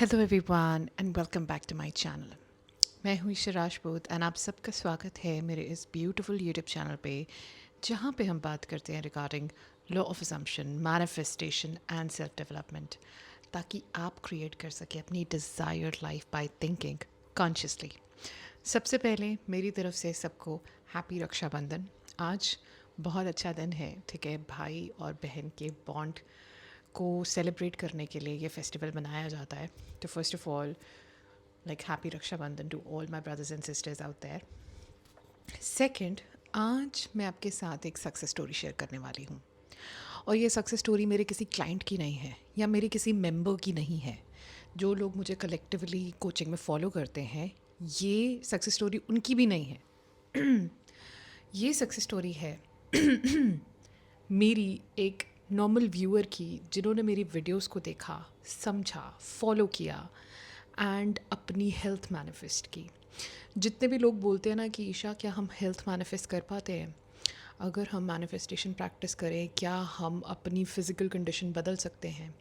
Hello everyone and welcome back to my channel. मैं हूँ Isha Rajput and आप सबका स्वागत है मेरे इस ब्यूटीफुल यूट्यूब चैनल पे, जहाँ पे हम बात करते हैं regarding law of assumption, manifestation and self development, ताकि आप क्रिएट कर सकें अपनी desired life by thinking consciously. सबसे पहले मेरी तरफ से सबको हैप्पी रक्षाबंधन। आज बहुत अच्छा दिन है, ठीक है। भाई और बहन के बॉन्ड को सेलिब्रेट करने के लिए ये फेस्टिवल मनाया जाता है। तो first of all, like happy Rakshabandhan to all my brothers and sisters out there. Second, आज मैं आपके साथ एक सक्सेस स्टोरी शेयर करने वाली हूँ, और ये सक्सेस स्टोरी मेरे किसी क्लाइंट की नहीं है या मेरे किसी मेंबर की नहीं है। जो लोग मुझे कलेक्टिवली कोचिंग में फॉलो करते हैं, ये सक्सेस स्टोरी उनकी भी नहीं है। ये सक्सेस स्टोरी है मेरी एक नॉर्मल व्यूअर की, जिन्होंने मेरी वीडियोस को देखा, समझा, फॉलो किया एंड अपनी हेल्थ मैनिफेस्ट की। जितने भी लोग बोलते हैं ना कि ईशा, क्या हम हेल्थ मैनिफेस्ट कर पाते हैं? अगर हम मैनिफेस्टेशन प्रैक्टिस करें, क्या हम अपनी फ़िज़िकल कंडीशन बदल सकते हैं?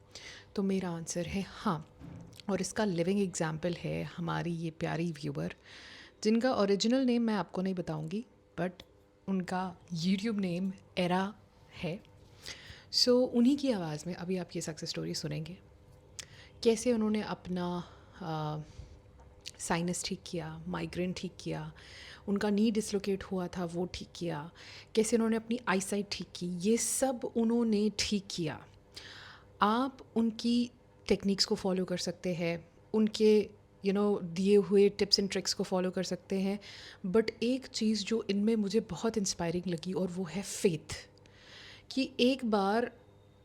तो मेरा आंसर है हाँ। और इसका लिविंग एग्जाम्पल है हमारी ये प्यारी व्यूअर, जिनका ओरिजिनल नेम मैं आपको नहीं बताऊंगी, बट उनका यूट्यूब नेम एरा है। सो उन्हीं की आवाज़ में अभी आप ये सक्सेस स्टोरी सुनेंगे, कैसे उन्होंने अपना साइनस ठीक किया, माइग्रेन ठीक किया, उनका नी डिसलोकेट हुआ था वो ठीक किया, कैसे उन्होंने अपनी आईसाइट ठीक की, ये सब उन्होंने ठीक किया। आप उनकी टेक्निक्स को फॉलो कर सकते हैं, उनके दिए हुए टिप्स एंड ट्रिक्स को फॉलो कर सकते हैं। बट एक चीज़ जो इनमें मुझे बहुत इंस्पायरिंग लगी, और वो है फेथ। कि एक बार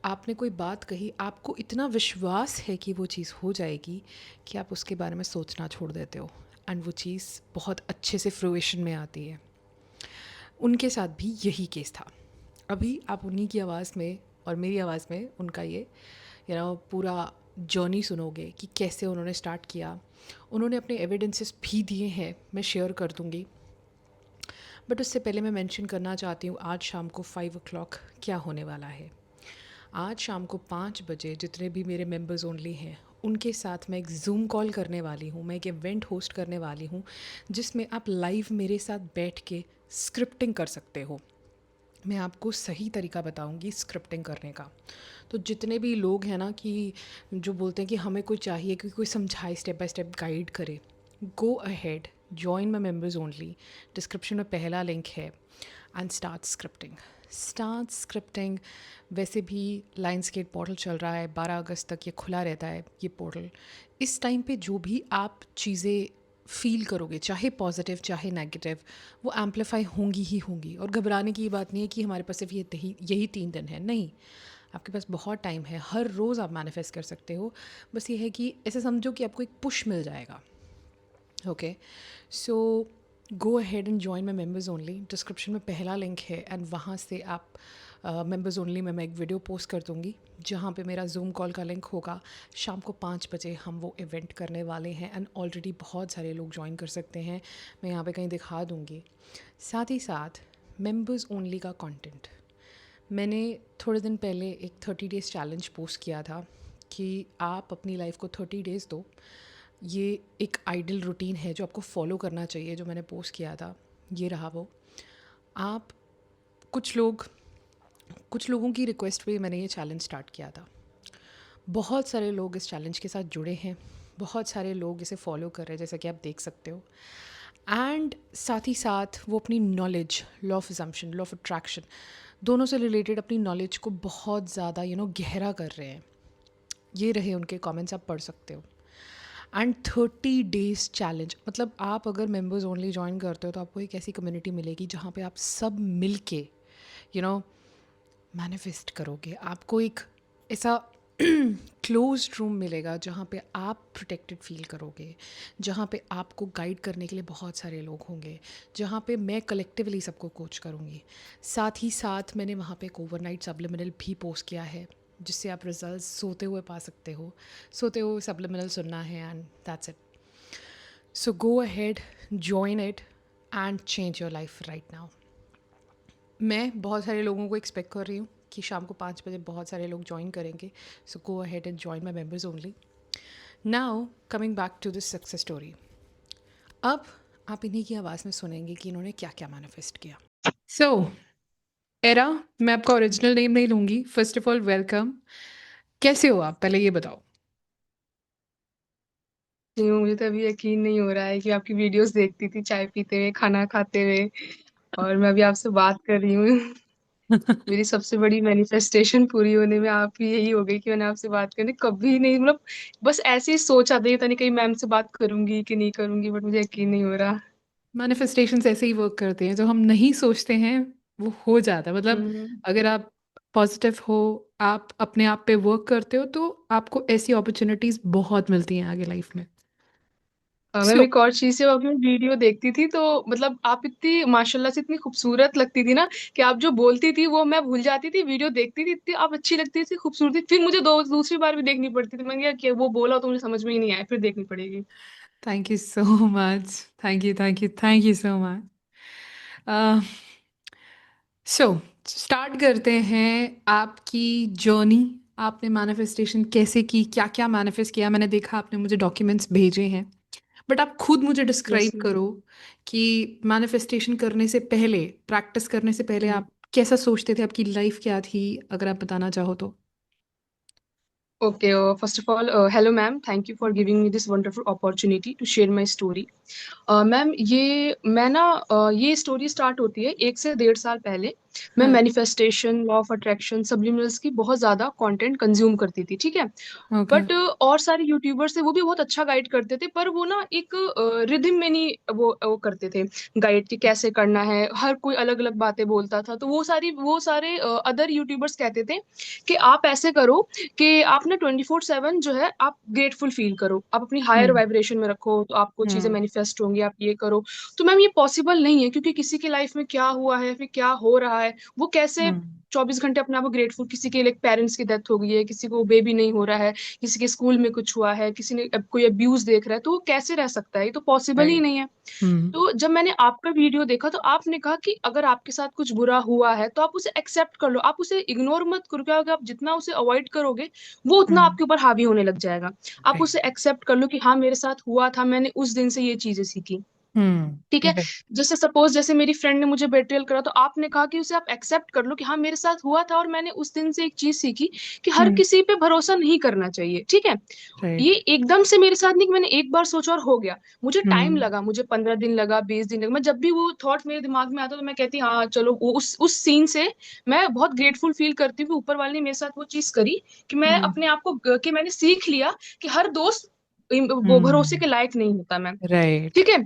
आपने कोई बात कही, आपको इतना विश्वास है कि वो चीज़ हो जाएगी कि आप उसके बारे में सोचना छोड़ देते हो, एंड वो चीज़ बहुत अच्छे से फ्रूएशन में आती है। उनके साथ भी यही केस था। अभी आप उन्हीं की आवाज़ में और मेरी आवाज़ में उनका ये पूरा जर्नी सुनोगे कि कैसे उन्होंने स्टार्ट किया। उन्होंने अपने एविडेंसेस भी दिए हैं, मैं शेयर कर दूँगी। बट उससे पहले मैं मेंशन करना चाहती हूँ आज शाम को 5 o'clock क्या होने वाला है। आज शाम को 5 बजे जितने भी मेरे मेंबर्स ओनली हैं, उनके साथ मैं एक ज़ूम कॉल करने वाली हूँ, मैं एक इवेंट होस्ट करने वाली हूँ, जिसमें आप लाइव मेरे साथ बैठ के स्क्रिप्टिंग कर सकते हो। मैं आपको सही तरीका बताऊंगी स्क्रिप्टिंग करने का। तो जितने भी लोग हैं ना कि जो बोलते हैं कि हमें कोई चाहिए कि कोई समझाए, स्टेप बाय स्टेप गाइड करे, go ahead, join my members only. Description में पहला लिंक है, and start scripting. Start scripting. वैसे भी लाइन्स गेट पोर्टल चल रहा है, 12 अगस्त तक ये खुला रहता है ये पोर्टल। इस टाइम पे जो भी आप चीज़ें फ़ील करोगे, चाहे पॉजिटिव चाहे नेगेटिव, वो एम्पलीफाई होंगी ही होंगी। और घबराने की बात नहीं है कि हमारे पास सिर्फ यही 3 दिन है, नहीं। आपके पास बहुत टाइम है, हर रोज़ आप मैनिफेस्ट कर सकते हो। बस ये है कि ऐसे समझो कि आपको एक पुश मिल जाएगा। Okay, so go ahead and join my members only. Description में पहला लिंक है, एंड वहाँ से आप मेम्बर्स ओनली में मैं एक वीडियो पोस्ट कर दूँगी, जहाँ पे मेरा जूम कॉल का लिंक होगा। शाम को 5 बजे हम वो इवेंट करने वाले हैं, एंड ऑलरेडी बहुत सारे लोग ज्वाइन कर सकते हैं। मैं यहाँ पे कहीं दिखा दूँगी। साथ ही साथ मेम्बर्स ओनली का कंटेंट, मैंने थोड़े दिन पहले एक 30 डेज़ चैलेंज पोस्ट किया था कि आप अपनी लाइफ को 30 डेज़ दो। ये एक आइडियल रूटीन है जो आपको फॉलो करना चाहिए, जो मैंने पोस्ट किया था, ये रहा वो। आप कुछ लोगों की रिक्वेस्ट पे मैंने ये चैलेंज स्टार्ट किया था। बहुत सारे लोग इस चैलेंज के साथ जुड़े हैं, बहुत सारे लोग इसे फॉलो कर रहे हैं, जैसा कि आप देख सकते हो। एंड साथ ही साथ वो अपनी knowledge, law of assumption, law of attraction, दोनों से रिलेटेड अपनी नॉलेज को बहुत ज़्यादा गहरा कर रहे हैं। ये रहे उनके कमेंट्स, आप पढ़ सकते हो। एंड 30 डेज़ चैलेंज, मतलब आप अगर मेंबर्स ओनली ज्वाइन करते हो तो आपको एक ऐसी कम्युनिटी मिलेगी जहाँ पे आप सब मिल के यू नो मैनिफेस्ट करोगे। आपको एक ऐसा क्लोज रूम मिलेगा जहाँ पे आप प्रोटेक्टेड फील करोगे, जहाँ पे आपको गाइड करने के लिए बहुत सारे लोग होंगे, जहाँ पे मैं कलेक्टिवली सबको कोच करूँगी। साथ ही साथ मैंने वहाँ पे एक ओवरनाइट सब्लिमिनल भी पोस्ट किया है, जिससे आप रिजल्ट्स सोते हुए पा सकते हो। सोते हुए सब्लिमिनल सुनना है, and that's it. So go ahead, join it and change your life right now. मैं बहुत सारे लोगों को एक्सपेक्ट कर रही हूँ कि शाम को 5 बजे बहुत सारे लोग ज्वाइन करेंगे। So go ahead and join my members only. Now coming back to this success story. अब आप इन्हीं की आवाज़ में सुनेंगे कि इन्होंने क्या क्या मैनिफेस्ट किया। सो एरा, मैं आपका ओरिजिनल नेम नहीं लूँगी। First of all welcome. कैसे हो आप, पहले ये बताओ। जी, मुझे तो अभी यकीन नहीं हो रहा है कि आपकी वीडियोस देखती थी चाय पीते हुए, खाना खाते हुए, और मैं अभी आपसे बात कर रही हूँ। मेरी सबसे बड़ी मैनिफेस्टेशन पूरी होने में आप ही यही हो गई कि मैंने आपसे बात करने कभी नहीं, मतलब बस ऐसे ही सोचा था, पता नहीं कहीं मैम से बात करूंगी कि नहीं करूंगी, बट मुझे यकीन नहीं हो रहा। मैनिफेस्टेशंस ऐसे ही वर्क करते हैं, जो हम नहीं सोचते हैं वो हो जाता है। मतलब हम्म। अगर आप पॉजिटिव हो, आप अपने आप पे वर्क करते हो, तो आपको ऐसी अपॉर्चुनिटीज़ बहुत मिलती हैं आगे लाइफ में। मैम सो एक और चीज से, अपनी वीडियो देखती थी तो मतलब आप इतनी माशाल्लाह से इतनी खूबसूरत लगती थी ना, कि आप जो बोलती थी वो मैं भूल जाती थी, वीडियो देखती थी, इतनी आप अच्छी लगती थी, खूबसूरती, फिर मुझे दूसरी बार भी देखनी पड़ती थी। मैं क्या कि वो बोला तो मुझे समझ में ही नहीं आया, फिर देखनी पड़ेगी। Thank you so much. Thank you, thank you, thank you so much. So start करते हैं आपकी जर्नी। आपने मैनिफेस्टेशन कैसे की, क्या क्या मैनिफेस्ट किया? मैंने देखा आपने मुझे डॉक्यूमेंट्स भेजे हैं, बट आप खुद मुझे यस डिस्क्राइब करो कि मैनिफेस्टेशन करने से पहले, प्रैक्टिस करने से पहले मैम। आप कैसा सोचते थे, आपकी लाइफ क्या थी, अगर आप बताना चाहो तो। Okay, first of all, hello ma'am. Thank you for giving me this wonderful opportunity to share my story. Ma'am ये मैं ना ये स्टोरी स्टार्ट होती है 1 से 1.5 साल पहले। मैं हाँ। मैनिफेस्टेशन, लॉ ऑफ अट्रैक्शन, सब्लिमिनल्स की बहुत ज्यादा कंटेंट कंज्यूम करती थी, ठीक है। ओके। बट और सारे यूट्यूबर्स थे, वो भी बहुत अच्छा गाइड करते थे, पर वो ना एक रिदम में नहीं वो करते थे गाइड, कि कैसे करना है, हर कोई अलग अलग बातें बोलता था। तो वो सारे अदर यूट्यूबर्स कहते थे कि आप ऐसे करो कि आप ना 24/7 जो है आप ग्रेटफुल फील करो, आप अपनी हायर हम्म। वाइब्रेशन में रखो तो आपको चीजें हम्म। मैनिफेस्ट होंगी, आप ये करो। तो मैम ये पॉसिबल नहीं है, क्योंकि किसी की लाइफ में क्या हुआ है, फिर क्या हो रहा है, वो कैसे हम्म। 24 घंटे अपने आप को ग्रेटफुल, किसी के लाइक पेरेंट्स की डेथ हो गई है, किसी को बेबी नहीं हो रहा है, किसी के स्कूल में कुछ हुआ है, किसी ने अब कोई अब्यूज देख रहा है, तो वो कैसे रह सकता है, ये तो पॉसिबल ही राइट। नहीं है। हम्म। तो जब मैंने आपका वीडियो देखा तो आपने कहा कि अगर आपके साथ कुछ बुरा हुआ है तो आप उसे एक्सेप्ट कर लो, आप उसे इग्नोर मत करो, क्या होगा, आप जितना उसे अवॉइड करोगे वो उतना हम्म। आपके ऊपर हावी होने लग जाएगा। आप राइट। उसे एक्सेप्ट कर लो कि हाँ मेरे साथ हुआ था, मैंने उस दिन से ये चीजें सीखी, ठीक है। राइट। जैसे सपोज जैसे मेरी फ्रेंड ने मुझे बेट्रियल करा, तो आपने कहा कि उसे आप एक्सेप्ट कर लो कि हाँ मेरे साथ हुआ था, और मैंने उस दिन से एक चीज सीखी कि हर हम्म। किसी पे भरोसा नहीं करना चाहिए, ठीक है। राइट। ये एकदम से मेरे साथ नहीं कि मैंने एक बार सोचा और हो गया, मुझे टाइम हम्म। लगा, मुझे 15 दिन लगा, 20 दिन लगा। मैं जब भी वो थॉट मेरे दिमाग में आता तो मैं कहती हाँ चलो, उस सीन से मैं बहुत ग्रेटफुल फील करती हूँ कि ऊपर वाले ने मेरे साथ वो चीज करी, कि मैं हम्म। अपने आप को कि मैंने सीख लिया कि हर दोस्त वो भरोसे हम्म। के लायक नहीं होता मैम, राइट। ठीक है।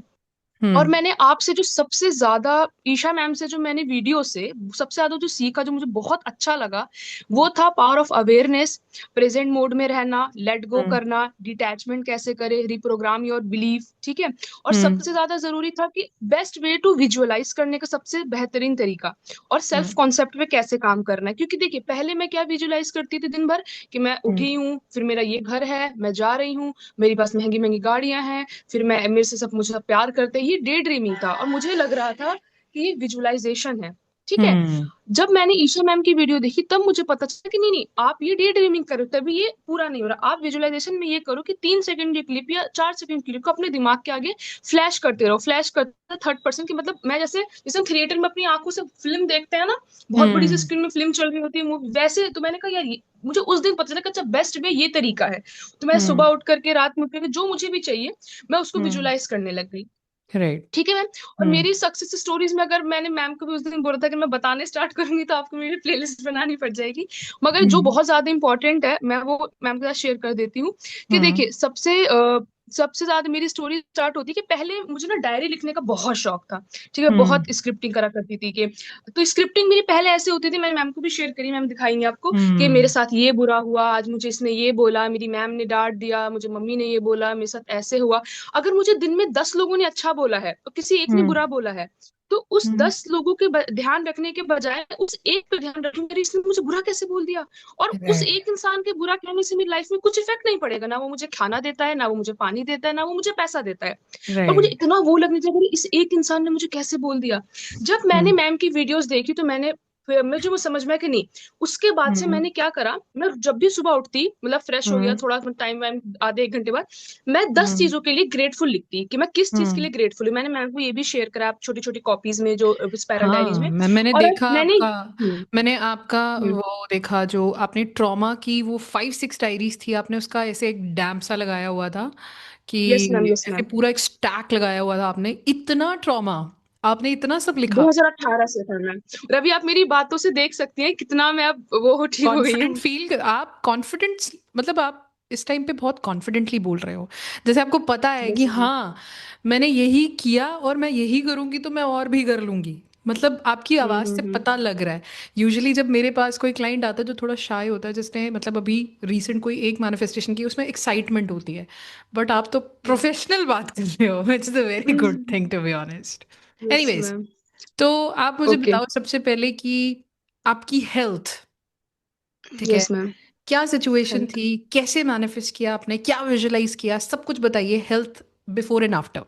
और हम्म। मैंने आपसे जो सबसे ज्यादा, ईशा मैम से जो मैंने वीडियो से सबसे ज्यादा जो सीखा, जो मुझे बहुत अच्छा लगा, वो था power of awareness, present mode में रहना, लेट गो हम्म। करना, डिटैचमेंट कैसे करें, रिप्रोग्राम योर बिलीफ, ठीक है। और हम्म। सबसे ज्यादा जरूरी था कि बेस्ट वे टू विजुअलाइज करने का सबसे बेहतरीन तरीका, और सेल्फ हम्म। कॉन्सेप्ट पे कैसे काम करना है। क्योंकि देखिए पहले मैं क्या विजुअलाइज करती थी दिन भर, कि मैं हम्म। उठी हूँ, फिर मेरा ये घर है, मैं जा रही हूँ, मेरे पास महंगी महंगी गाड़ियां हैं, फिर मैं मेरे से सब मुझे सब प्यार करते हैं, ये डे ड्रीमिंग था, और मुझे लग रहा था कि ये विजुअलाइजेशन है, ठीक है। हम्म। जब मैंने ईशा मैम की वीडियो देखी तब मुझे पता चला कि नहीं नहीं, आप ये डे ड्रीमिंग करो तभी ये पूरा नहीं हो रहा, आप विजुअलाइजेशन में ये करो कि 3 सेकंड की क्लिप या 4 सेकंड की क्लिप को अपने दिमाग के आगे फ्लैश करते रहो, फ्लैश करते थर्ड पर्सन की, मतलब मैं जैसे जैसे हम थिएटर में अपनी आंखों से फिल्म देखते हैं ना, बहुत बड़ी सी हम्म। स्क्रीन में फिल्म चल रही होती है वैसे। तो मैंने कहा यार मुझे उस दिन पता चला कि अच्छा बेस्ट वे ये तरीका है। तो मैं सुबह हम्म। उठ करके, रात में उठ करके, जो मुझे भी चाहिए मैं उसको हम्म। विजुलाइज करने लग गई, राइट। ठीक है मैम। और हम्म। मेरी सक्सेस स्टोरीज में, अगर मैंने मैम को भी उस दिन बोला था कि मैं बताने स्टार्ट करूंगी तो आपको मेरी प्लेलिस्ट बनानी पड़ जाएगी, मगर जो हम्म। बहुत ज्यादा इंपॉर्टेंट है मैं वो मैम के साथ शेयर कर देती हूँ। कि हम्म। देखिए सबसे ज्यादा मेरी स्टोरी स्टार्ट होती है कि पहले मुझे ना डायरी लिखने का बहुत शौक था, ठीक है, हम्म। बहुत स्क्रिप्टिंग करा करती थी कि, तो स्क्रिप्टिंग मेरी पहले ऐसे होती थी, मैंने मैम को भी शेयर करी, मैम दिखाएंगे आपको, कि मेरे हम्म। साथ ये बुरा हुआ, आज मुझे इसने ये बोला, मेरी मैम ने डांट दिया, मुझे मम्मी ने ये बोला, मेरे साथ ऐसे हुआ। अगर मुझे दिन में 10 लोगों ने अच्छा बोला है और किसी एक ने हम्म। बुरा बोला है, तो उस हम्म। 10 लोगों के ध्यान रखने के बजाय उस एक पे ध्यान रखूं, अरे इसने मुझे बुरा कैसे बोल दिया। और उस राइट। एक इंसान के बुरा कहने से मेरी लाइफ में कुछ इफेक्ट नहीं पड़ेगा, ना वो मुझे खाना देता है, ना वो मुझे पानी देता है, ना वो मुझे पैसा देता है, और मुझे राइट। इतना वो लगने चाहिए, अरे इस एक इंसान ने मुझे कैसे बोल दिया। जब मैंने हम्म। मैम की वीडियोस देखी तो मैंने फिर मुझे वो समझ में आया कि नहीं। उसके बाद से हम्म मैंने क्या करा, मैं जब भी सुबह उठती, मतलब फ्रेश हो गया हम्म थोड़ा टाइम वाइम, आधे एक घंटे बाद मैं 10 हम्म चीजों के लिए ग्रेटफुल लिखती कि मैं किस चीज के हम्म। लिए ग्रेटफुल हूँ। मैंने मैम को ये भी शेयर करा छोटी छोटी कॉपीज में, जो स्पाइरल डायरीज हाँ, में। मैंने और देखा मैंने आपका। मैंने आपका हम्म, वो देखा जो आपने ट्रॉमा की वो 5 6 डायरीज थी, आपने उसका ऐसे एक डैम सा लगाया हुआ था यस मैम, कि यस ऐसे मैम। पूरा एक स्टैक लगाया हुआ था आपने, इतना ट्रॉमा, आपने इतना सब लिखा। 2018 से था मैम। रवि आप मेरी बातों से देख सकती हैं कितना मैं अब वो ठीक हो गई कॉन्फिडेंट हूँ। फील, आप कॉन्फिडेंस, मतलब आप इस टाइम पे बहुत कॉन्फिडेंटली बोल रहे हो, जैसे आपको पता है कि यस मैम। हाँ, मैंने यही किया और मैं यही करूंगी तो मैं और भी कर लूंगी। मतलब आपकी आवाज से हम्म। पता लग रहा है। यूजुअली जब मेरे पास कोई क्लाइंट आता है जो थोड़ा शाय होता है, जिसने मतलब अभी रीसेंट कोई एक मैनिफेस्टेशन की, उसमें एक्साइटमेंट होती है, बट आप तो प्रोफेशनल बात कर रहे हो, it's a very good thing to be honest. Yes anyways, ma'am. तो आप मुझे ओके। बताओ सबसे पहले कि आपकी हेल्थ, ठीक है, यस मैम। क्या सिचुएशन हेल्थ। थी, कैसे मैनिफेस्ट किया आपने, क्या विजुलाइज किया, सब कुछ बताइए, health before and after.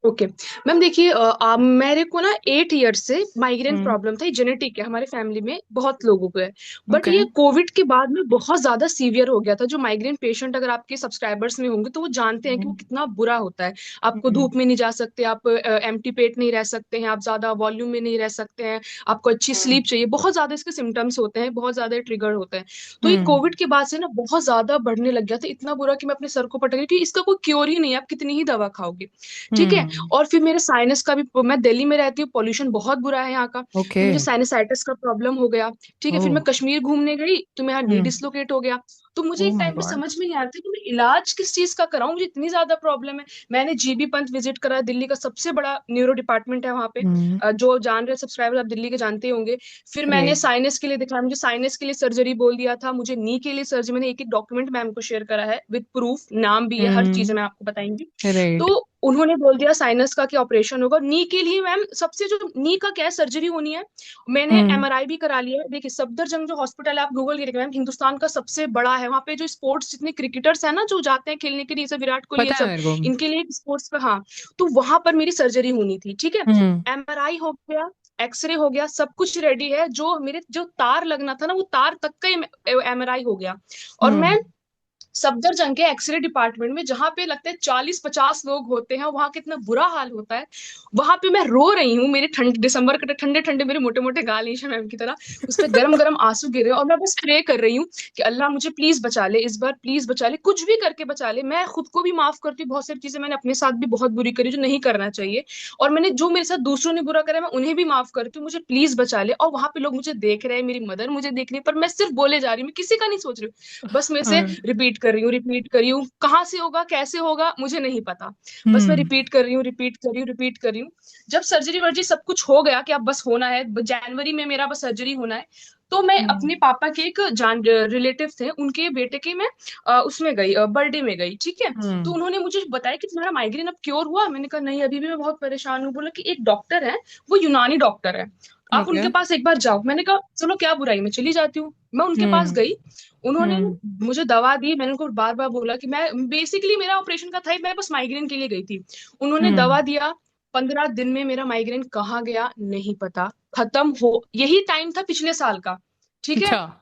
Okay ma'am, देखिए मेरे को ना 8 ईयर से माइग्रेन हम्म। प्रॉब्लम था। ये जेनेटिक है, हमारे फैमिली में बहुत लोगों को है। But okay. ये कोविड के बाद में बहुत ज्यादा सीवियर हो गया था। जो माइग्रेन पेशेंट अगर आपके सब्सक्राइबर्स में होंगे तो वो जानते हैं कि वो हम्म कितना बुरा होता है। आपको हम्म धूप में नहीं जा सकते, आप एम्प्टी पेट नहीं रह सकते हैं, आप ज्यादा वॉल्यूम में नहीं रह सकते हैं, आपको अच्छी हम्म स्लीप चाहिए, बहुत ज्यादा इसके सिम्टम्स होते हैं, बहुत ज्यादा ट्रिगर होते हैं। तो ये हम्म कोविड के बाद से ना बहुत ज्यादा बढ़ने लग गया था, इतना बुरा कि मैं अपने सर को पटक रही थी, इसका कोई क्योर ही नहीं है, आप कितनी ही दवा खाओगे। ठीक है। हम्म। और फिर मेरे साइनस का भी, मैं दिल्ली में रहती हूँ, पॉल्यूशन बहुत बुरा है यहाँ का, ओके। तो मुझे साइनसाइटिस का प्रॉब्लम हो गया। ठीक है। फिर ओह। मैं कश्मीर घूमने गई तो मेरा नी हम्म। डिसलोकेट हो गया। तो मुझे ओह एक माय टाइम पे गॉड। समझ में नहीं आ रहा था कि मैं इलाज किस चीज का कराऊं, मुझे इतनी ज्यादा प्रॉब्लम है। मैंने जीबी पंत विजिट करा, दिल्ली का सबसे बड़ा न्यूरो डिपार्टमेंट है वहां पे। हम्म। जो जान रहे सब्सक्राइबर आप दिल्ली के जानते ही होंगे। फिर मैंने राइट। साइनस के लिए दिखाया, मुझे साइनस के लिए सर्जरी बोल दिया था, मुझे नी के लिए सर्जरी, मैंने एक एक डॉक्यूमेंट मैम को शेयर करा है विद प्रूफ, नाम भी है, हर चीज हम्म। मैं आपको बताएंगी। तो राइट। उन्होंने बोल दिया साइनस का कि ऑपरेशन होगा। नी के लिए मैम सबसे जो नी का क्या सर्जरी होनी है, मैंने हम्म। एमआरआई भी करा लिया है। देखिए सफदरजंग जो हॉस्पिटल है, आप गूगल करिए मैम, हिंदुस्तान का सबसे बड़ा है। वहाँ पे जो स्पोर्ट्स जितने क्रिकेटर्स हैं ना जो जाते हैं खेलने के लिए, जैसे विराट कोहली, ये पता है सब मेरे को। इनके लिए स्पोर्ट्स का, हाँ। तो वहां पर मेरी सर्जरी होनी थी। ठीक है। हम्म एमआरआई हो गया, एक्सरे हो गया, सब कुछ रेडी है। जो मेरे जो तार लगना था ना, वो तार तक का एमआरआई हो गया। और मैं हम्म सफदरजंग के एक्सरे डिपार्टमेंट में, जहां पे लगता है 40 50 लोग होते हैं, वहां कितना बुरा हाल होता है। वहां पे मैं रो रही हूँ, मेरे ठंड दिसंबर के ठंडे ठंडे मेरे मोटे मोटे गाल, ईशा मैम की तरह उस पे गरम गरम आंसू गिरे, और मैं बस प्रे कर रही हूँ कि अल्लाह मुझे प्लीज बचा ले, इस बार प्लीज बचा ले, कुछ भी करके बचा ले। मैं खुद को भी माफ करती हूँ, बहुत सारी चीजें मैंने अपने साथ भी बहुत बुरी करी जो नहीं करना चाहिए। और मैंने जो मेरे साथ दूसरों ने बुरा करा, मैं उन्हें भी माफ करती हूँ, मुझे प्लीज बचा ले। और वहां पे लोग मुझे देख रहे हैं, मेरी मदर मुझे देख रही है, पर मैं सिर्फ बोले जा रही हूँ, मैं किसी का नहीं सोच रही हूँ, बस मैं से और रिपीट कर रही हूँ, रिपीट कर रही हूँ, कहाँ से होगा कैसे होगा मुझे नहीं पता। बस मैं हम्म रिपीट कर रही हूँ, रिपीट कर रही हूँ, रिपीट कर रही हूँ। जब सर्जरी वर्जरी सब कुछ हो गया कि अब बस होना है, जनवरी में मेरा बस सर्जरी होना है, तो मैं हम्म अपने पापा के एक जान रिलेटिव थे, उनके बेटे के मैं उसमें गई, बर्थडे में गई। ठीक है। तो हम्म उन्होंने मुझे बताया कि तुम्हारा माइग्रेन अब क्योर हुआ। मैंने कहा नहीं, अभी भी मैं बहुत परेशान हूँ। बोला कि एक डॉक्टर है, वो यूनानी डॉक्टर है, आप ओके। उनके पास एक बार जाओ। मैंने कहा चलो क्या बुराई, मैं चली जाती हूँ। मैं उनके पास हम्म गई। उन्होंने हम्म मुझे दवा दी। मैंने उनको बार बार बोला कि मैं बेसिकली मेरा ऑपरेशन का था ही, मैं बस माइग्रेन के लिए गई थी। उन्होंने हम्म। दवा दिया। 15 दिन में मेरा माइग्रेन कहाँ गया नहीं पता, खत्म हो। यही टाइम था पिछले साल का। ठीक है। अच्छा।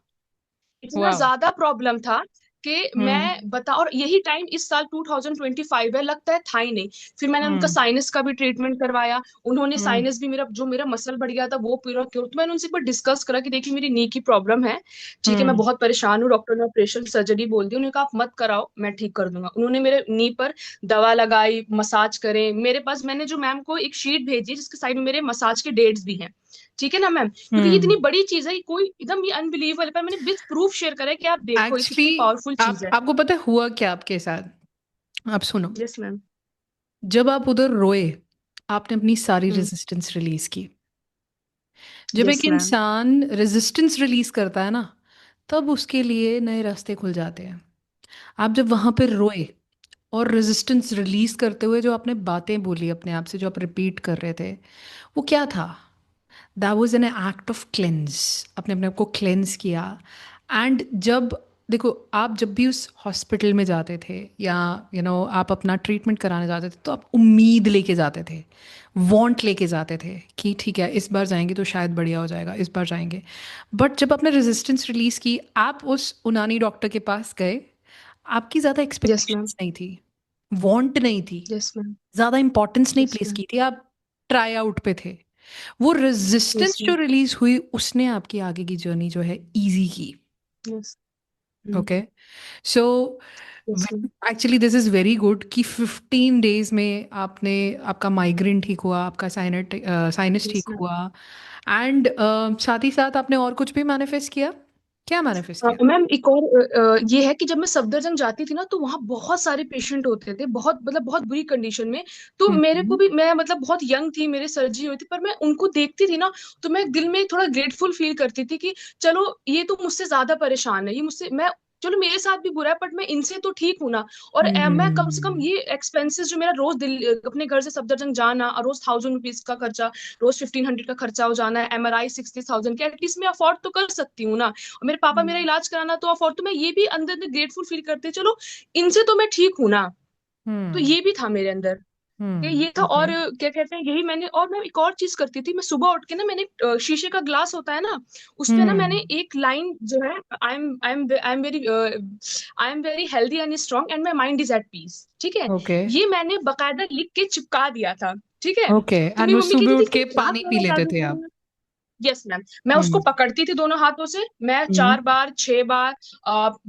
इतना वाह। ज्यादा प्रॉब्लम था कि हम्म मैं बता, और यही टाइम इस साल 2025 है, लगता है था ही नहीं। फिर मैंने उनका हम्म साइनस का भी ट्रीटमेंट करवाया। उन्होंने हम्म साइनस भी, मेरा जो मेरा मसल बढ़ गया था वो पूरा क्योर। तो मैंने उनसे एक बार डिस्कस करा कि देखिए मेरी नी की प्रॉब्लम है, ठीक है, मैं हम्म बहुत परेशान हूँ, डॉक्टर ने ऑपरेशन सर्जरी बोल दी। उन्होंने कहा आप मत कराओ, मैं ठीक कर दूंगा। उन्होंने मेरे नी पर दवा लगाई, मसाज करे मेरे पास। मैंने जो मैम को एक शीट भेजी जिसके साइड में मेरे मसाज के डेट्स भी हैं। ठीक है ना मैम, क्योंकि ये हम्म। इतनी बड़ी चीज है, कोई एकदम ये अनबिलीवेबल है, पर मैंने विद प्रूफ शेयर करा है कि आप देखो ये एक्चुअली कितनी पावरफुल चीज है। आपको पता है हुआ क्या आपके साथ, आप सुनो। Yes ma'am. जब आप उधर रोए, आपने अपनी सारी हम्म। रेजिस्टेंस रिलीज की। जब यस एक मैम। इंसान रेजिस्टेंस रिलीज करता है ना, तब उसके लिए नए रास्ते खुल जाते हैं। आप जब वहां पर रोए और रेजिस्टेंस रिलीज करते हुए जो आपने बातें बोली अपने आप से, जो आप रिपीट कर रहे थे, वो क्या था? That was an act of cleanse. आपने अपने आप को क्लेंस किया। एंड जब देखो, आप जब भी उस हॉस्पिटल में जाते थे या आप अपना ट्रीटमेंट कराने जाते थे, तो आप उम्मीद लेके जाते थे, वांट लेके जाते थे कि ठीक है, इस बार जाएंगे तो शायद बढ़िया हो जाएगा, इस बार जाएंगे। बट जब आपने रेजिस्टेंस रिलीज की, आप उस उनानी डॉक्टर के पास गए, आपकी ज़्यादा यस मैम। एक्सपेक्टेशंस नहीं थी, वांट नहीं थी, यस मैम। ज़्यादा इंपॉर्टेंस नहीं यस प्लेस मैम। की थी, आप ट्राई आउट पे थे। वो यस रेजिस्टेंस जो मैम। रिलीज हुई, उसने आपकी आगे की जर्नी जो है इजी की। Yes. Okay, so yes ma'am. Actually this is very good कि 15 डेज में आपने, आपका माइग्रेन ठीक हुआ, आपका साइनस यस ठीक मैम। हुआ, एंड साथ ही साथ आपने और कुछ भी मैनिफेस्ट किया? क्या मैनिफेस्ट किया? मैम एक और ये है कि जब मैं सफदरजंग जाती थी ना तो वहां बहुत सारे पेशेंट होते थे, बहुत मतलब बहुत बुरी कंडीशन में। तो मेरे को हम्म। भी, मैं मतलब बहुत यंग थी, मेरी सर्जरी हुई थी, पर मैं उनको देखती थी ना तो मैं दिल में थोड़ा ग्रेटफुल फील करती थी कि चलो ये तो मुझसे ज्यादा परेशान है, ये मुझसे, मैं चलो मेरे साथ भी बुरा है बट मैं इनसे तो ठीक हूं ना। और मैं कम से कम हम्म। ये एक्सपेंसेस जो मेरा रोज अपने घर से सफदरजंग जाना और रोज 1000 रुपीज का खर्चा, रोज 1500 का खर्चा हो जाना है, MRI 60,000 के, एटलीस्ट मैं अफोर्ड तो कर सकती हूँ ना। और मेरे पापा मेरा हम्म। इलाज कराना तो अफोर्ड, तो मैं ये भी अंदर अंदर ग्रेटफुल फील करते चलो इनसे तो मैं ठीक हूं ना। तो हम्म। ये भी था मेरे अंदर, ये था। और ओके। क्या कहते हैं, यही मैंने, और मैं एक और चीज करती थी, मैं सुबह उठ के ना, मैंने शीशे का ग्लास होता है ना, उस पे ना मैंने हम्म। एक लाइन जो है, I am very healthy and strong and my mind is at peace, ठीक है। ओके। ये मैंने बकायदा लिख के चिपका दिया था, ठीक है। ओके, तो एंड मेरी वो मम्मी सुबह कहती थी उठ कि के क्या पानी पी सारा लेते जादू थे कर आप? रही है। यस मैम, मैं उसको हम्म। पकड़ती थी दोनों हाथों से, मैं हम्म। 4 बार 6 बार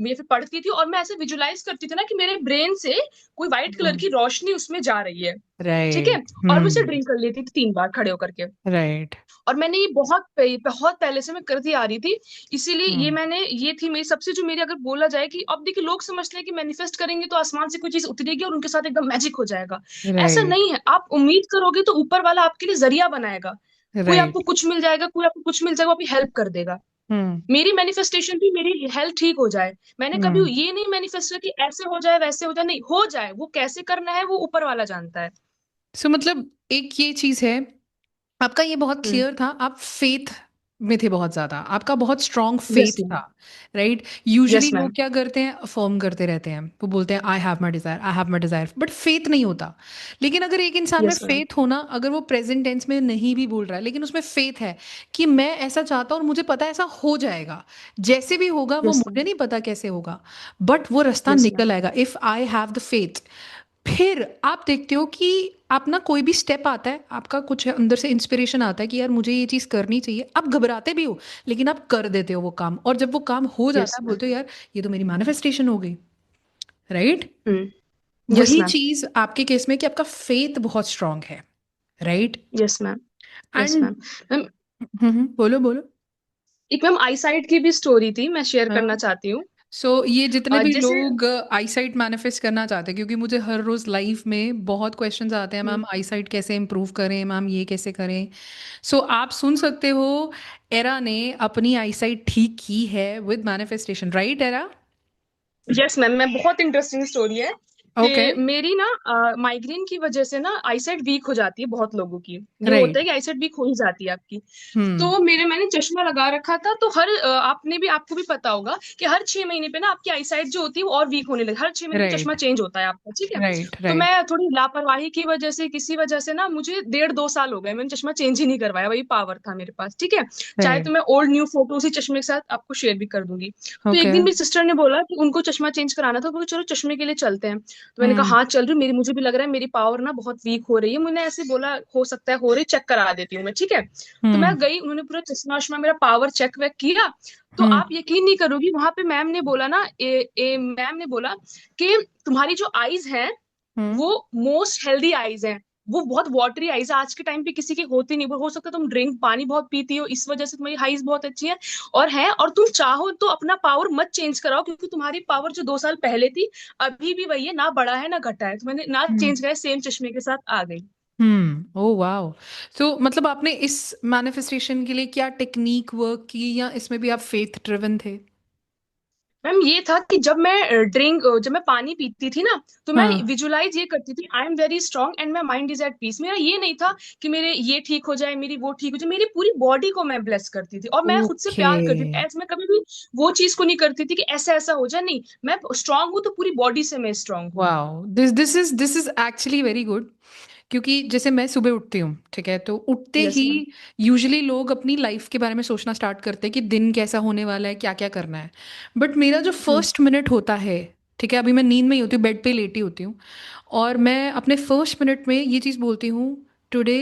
ये फिर पढ़ती थी, और मैं ऐसे विजुलाइज करती थी ना कि मेरे ब्रेन से कोई व्हाइट कलर की रोशनी उसमें जा रही है, ठीक है। राइट। और मैं उसे हम्म। ड्रिंक कर लेती थी 3 बार खड़े होकर के। राइट। और मैंने ये बहुत पहले से मैं करती आ रही थी, इसीलिए ये हम्म। मैंने, ये थी मेरी सबसे, जो मेरी अगर बोला जाए कि अब देखिए लोग समझते हैं कि मैनिफेस्ट करेंगे तो आसमान से कोई चीज उतरेगी और उनके साथ एकदम मैजिक हो जाएगा। ऐसा राइट। नहीं है, आप उम्मीद करोगे तो ऊपर वाला आपके लिए जरिया बनाएगा। कोई आपको राइट। कुछ मिल जाएगा, कोई आपको कुछ मिल जाएगा, वो आपकी हेल्प कर देगा। हम्म। मेरी मैनिफेस्टेशन थी मेरी हेल्थ ठीक हो जाए। मैंने कभी हम्म। ये नहीं मैनिफेस्ट किया कि ऐसे हो जाए वैसे हो जाए, नहीं, हो जाए, वो कैसे करना है वो ऊपर वाला जानता है। सो मतलब एक ये चीज है, आपका ये बहुत हम्म। क्लियर था, आप फेथ में थे बहुत ज्यादा, आपका बहुत स्ट्रांग यस फेथ था। मैम। राइट, यूजुअली यस लोग मैम। क्या करते हैं, अफर्म करते रहते हैं, वो बोलते हैं I have my desire, I have my desire, but faith नहीं होता। लेकिन अगर एक इंसान में यस मैम। फेथ होना, अगर वो प्रेजेंट टेंस में नहीं भी बोल रहा है, लेकिन उसमें फेथ है कि मैं ऐसा चाहता हूँ और मुझे पता है ऐसा हो जाएगा, जैसे भी होगा, वो यस मुझे मैम। नहीं पता कैसे होगा, बट वो रास्ता यस मैम। निकल आएगा if I have the faith. फिर आप देखते हो कि आप ना, कोई भी स्टेप आता है, आपका कुछ अंदर से इंस्पिरेशन आता है कि यार मुझे ये चीज़ करनी चाहिए, आप घबराते भी हो, लेकिन आप कर देते हो वो काम, और जब वो काम हो जाता यस है, मैम। बोलते हो यार ये तो मेरी मैनिफेस्टेशन हो गई। राइट, हम्म। यस वही मैम। चीज़ आपके केस में कि आपका फेथ बहुत स्ट्रांग है। Right. Yes ma'am. Yes and ma'am. Ma'am, बोलो बोलो। एक मैम आई साइट की भी स्टोरी थी, मैं शेयर हाँ। करना चाहती हूँ। सो ये जितने भी जैसे, लोग आईसाइट मैनिफेस्ट करना चाहते हैं, क्योंकि मुझे हर रोज लाइफ में बहुत क्वेश्चंस आते हैं, हम्म, मैम आईसाइट कैसे इम्प्रूव करें, मैम ये कैसे करें। सो आप सुन सकते हो, एरा ने अपनी आईसाइट ठीक की है with manifestation, right era? Yes ma'am, मैं बहुत इंटरेस्टिंग स्टोरी है कि ओके। मेरी ना माइग्रेन की वजह से ना आईसाइट वीक हो जाती है बहुत लोगों की। ये होता है राइट। कि आईसाइट वीक हो ही जाती है आपकी। हम्म। तो मैंने चश्मा लगा रखा था, तो आपको भी पता होगा कि हर 6 महीने पे ना आपकी आईसाइट जो होती है वो और वीक होने लगी, हर 6 महीने पे चश्मा राइट। चेंज होता है आपका, ठीक है। राइट। तो राइट। मैं थोड़ी लापरवाही की वजह से, किसी वजह से ना, मुझे 1.5 2 साल हो गए, मैंने चश्मा चेंज ही नहीं करवाया, वही पावर था मेरे पास, ठीक है। चाहे तो राइट। मैं ओल्ड न्यू फोटो उसी चश्मे के साथ आपको शेयर भी कर दूंगी। तो एक ओके। दिन मेरी सिस्टर ने बोला कि उनको चश्मा चेंज कराना था, बोले चलो चश्मे के लिए चलते हैं। तो मैंने कहा हम्म। हाँ चल रही हूँ, मेरी, मुझे भी लग रहा है मेरी पावर ना बहुत वीक हो रही है, मैंने ऐसे बोला हो सकता है हो रही, चेक करा देती हूँ मैं, ठीक है। तो मैं हम्म। गई, उन्होंने पूरा चश्मा वश्मा मेरा पावर चेक वेक किया। तो हम्म। आप यकीन नहीं करोगी, वहां पे मैम ने बोला ना, मैम ने बोला कि तुम्हारी जो आईज हैं हम्म। वो मोस्ट हेल्दी आईज हैं, वो बहुत वाटरी आईज है, आज के टाइम पे किसी की होती नहीं, वो हो सकता है तुम ड्रिंक पानी बहुत पीती हो, इस वजह से तुम्हारी आईज बहुत अच्छी है। और तुम चाहो तो अपना पावर मत चेंज कराओ, क्योंकि तुम्हारी पावर जो 2 साल पहले थी अभी भी वही है, ना बढ़ा है ना घटा है, तो मैंने ना हम्म। चेंज किया, सेम चश्मे के साथ आ गई। Oh wow. तो मतलब आपने इस मैनिफेस्टेशन के लिए क्या टेक्निक वर्क की, या इसमें भी आप फेथ ड्रिवन थे? मैम ये था कि जब मैं पानी पीती थी ना, तो मैं हाँ। विजुलाइज ये करती थी, I am very strong and my mind is at peace. मेरा ये नहीं था कि मेरे ये ठीक हो जाए, मेरी वो ठीक हो जाए, मेरी पूरी बॉडी को मैं ब्लेस करती थी और मैं खुद से ओके। प्यार करती थी। ऐसे मैं कभी भी वो चीज को नहीं करती थी कि ऐसा ऐसा हो जाए, नहीं, मैं स्ट्रांग हूँ तो पूरी बॉडी से मैं स्ट्रांग हूँ। Wow, this is actually very good. क्योंकि जैसे मैं सुबह उठती हूँ, ठीक है, तो उठते यस ही मैम। यूजुअली लोग अपनी लाइफ के बारे में सोचना स्टार्ट करते हैं कि दिन कैसा होने वाला है, क्या क्या करना है। बट मेरा जो फर्स्ट मिनट होता है, ठीक है, अभी मैं नींद में ही होती हूँ, बेड पे लेटी होती हूँ, और मैं अपने फर्स्ट मिनट में ये चीज़ बोलती हूँ, today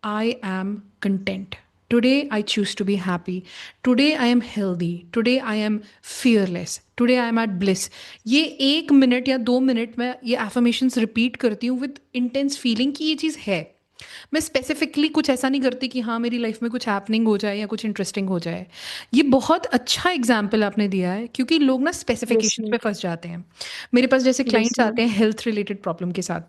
I am content, today I choose to be happy, today I am healthy, today I am fearless, today I am at bliss. ये 1 मिनट या 2 मिनट मैं ये एफर्मेशंस रिपीट करती हूँ विद इंटेंस फीलिंग कि ये चीज़ है। मैं स्पेसिफिकली कुछ ऐसा नहीं करती कि हाँ मेरी लाइफ में कुछ हैपनिंग हो जाए या कुछ इंटरेस्टिंग हो जाए। ये बहुत अच्छा एग्जाम्पल आपने दिया है, क्योंकि लोग ना यस स्पेसिफिकेशन मैम। पे फंस जाते हैं। मेरे पास जैसे यस क्लाइंट्स मैम। आते हैं हेल्थ रिलेटेड प्रॉब्लम के साथ,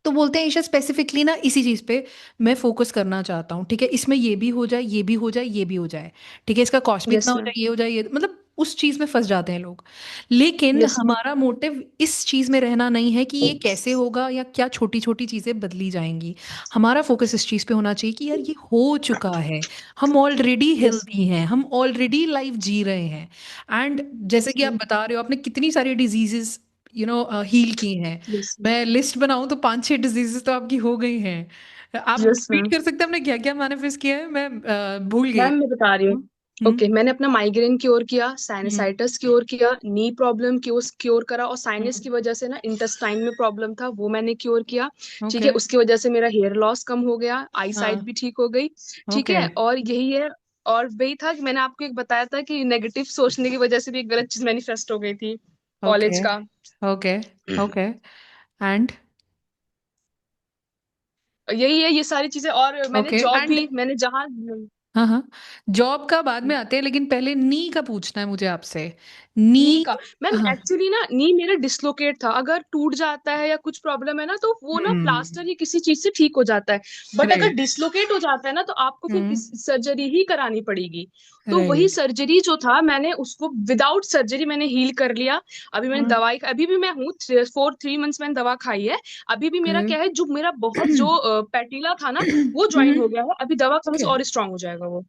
तो बोलते हैं ईशा स्पेसिफिकली ना इसी चीज़ पे मैं फोकस करना चाहता हूँ, ठीक है, इसमें ये भी हो जाए, ये भी हो जाए, ये भी हो जाए, ठीक है, इसका कॉस्ट भी इतना यस हो मैम। जाए, ये हो जाए, ये मतलब उस चीज़ में फंस जाते हैं लोग। लेकिन यस मैम। हमारा मोटिव इस चीज़ में रहना नहीं है कि ये कैसे होगा या क्या छोटी छोटी चीज़ें बदली जाएंगी। हमारा फोकस इस चीज़ पे होना चाहिए कि यार ये हो चुका है, हम ऑलरेडी यस हेल्दी हैं, हम ऑलरेडी लाइफ जी रहे हैं। एंड जैसे कि आप मैम। बता रहे हो, आपने कितनी सारी डिजीजेस हील की हैं। Yes ma'am. मैं लिस्ट बनाऊं तो 5-6 डिजीजेस तो आपकी हो गई हैं। आप यस रिपीट मैम। कर सकते हैं आपने क्या क्या मैनिफेस्ट किया है? मैं भूल गई। मैम मैं बता रही हूँ। हम्म। ओके, मैंने अपना माइग्रेन क्योर किया, हम्म। साइनसाइटिस क्योर किया, नी प्रॉब्लम क्योर करा, और साइनस हम्म। की वजह से ना इंटेस्टाइन में प्रॉब्लम था, वो मैंने क्योर किया। ठीक ओके। है, उसकी वजह से मेरा हेयर लॉस कम हो गया, आई साइट हाँ। भी ठीक हो गई। ठीक ओके। है, और यही है। और वही था कि मैंने आपको एक बताया था कि नेगेटिव सोचने की वजह से भी एक गलत चीज मैनिफेस्ट हो गई थी, कॉलेज ओके। का। ओके। ओके। एंड। यही है, ये सारी चीजें, और मैंने ओके जॉब एंड। भी मैंने जहाँ हाँ हाँ। जॉब का बाद में आते हैं, लेकिन पहले नी का पूछना है मुझे आपसे। नी नी। का, मैम हाँ। एक्चुअली ना नी मेरा डिसलोकेट था। अगर टूट जाता है या कुछ प्रॉब्लम है ना, तो वो ना हम्म। प्लास्टर या किसी चीज से ठीक हो जाता है। बट अगर राइट। डिसलोकेट हो जाता है ना, तो आपको फिर हम्म। सर्जरी ही करानी पड़ेगी। तो वही राइट। सर्जरी जो था, मैंने उसको विदाउट सर्जरी मैंने हील कर लिया। अभी मैंने हाँ। दवाई, अभी भी मैं हूँ 3 मंथ्स मैंने दवा खाई है। अभी भी मेरा ओके। क्या है, जो मेरा बहुत जो पैटिला था ना, वो ज्वाइन हो गया है। अभी दवा खाने से ओके। और स्ट्रांग हो जाएगा वो।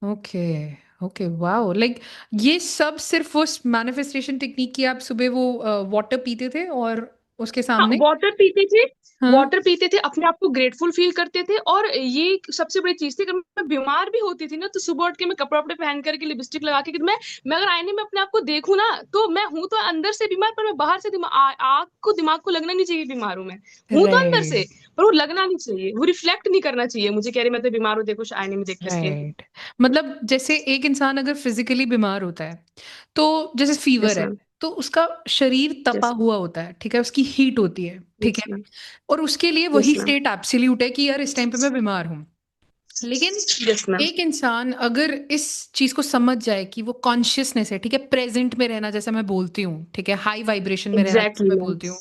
ओके। ओके, वाओ, लाइक ये सब सिर्फ उस मैनिफेस्टेशन टेक्निक की, आप सुबह वो वाटर पीते थे और उसके हाँ, सामने। वाटर पीते थे। हाँ। वाटर पीते थे, अपने आप को ग्रेटफुल फील करते थे। और ये सबसे बड़ी चीज थी, अगर मैं बीमार भी होती थी ना, तो सुबह उठ के मैं कपड़े वपड़े पहन करके लिपस्टिक लगा के, मैं अगर आईने में अपने आप को देखूं ना, तो मैं हूं तो अंदर से बीमार, पर मैं बाहर से आग को दिमाग को लगना नहीं चाहिए बीमार हूं मैं। हूं तो अंदर से, राइट। पर वो लगना नहीं चाहिए, वो रिफ्लेक्ट नहीं करना चाहिए मुझे, कह रही मैं तो बीमार हूँ, देखो आईने में देख करके। राइट। मतलब जैसे एक इंसान अगर फिजिकली बीमार होता है, तो जैसे यस फीवर है, मैम। तो उसका शरीर तपा यस। हुआ होता है, ठीक है, उसकी हीट होती है, ठीक यस है ना। मैम। और उसके लिए यस वही मैम। स्टेट एब्सोल्यूट है कि यार इस टाइम पे मैं बीमार हूँ। लेकिन यस मैम। एक इंसान अगर इस चीज को समझ जाए कि वो कॉन्शियसनेस है, ठीक है, प्रेजेंट में रहना, जैसे मैं बोलती हूँ, ठीक है, हाई वाइब्रेशन में रहना जैसे एग्जैक्टली मैं मैम। बोलती हूँ,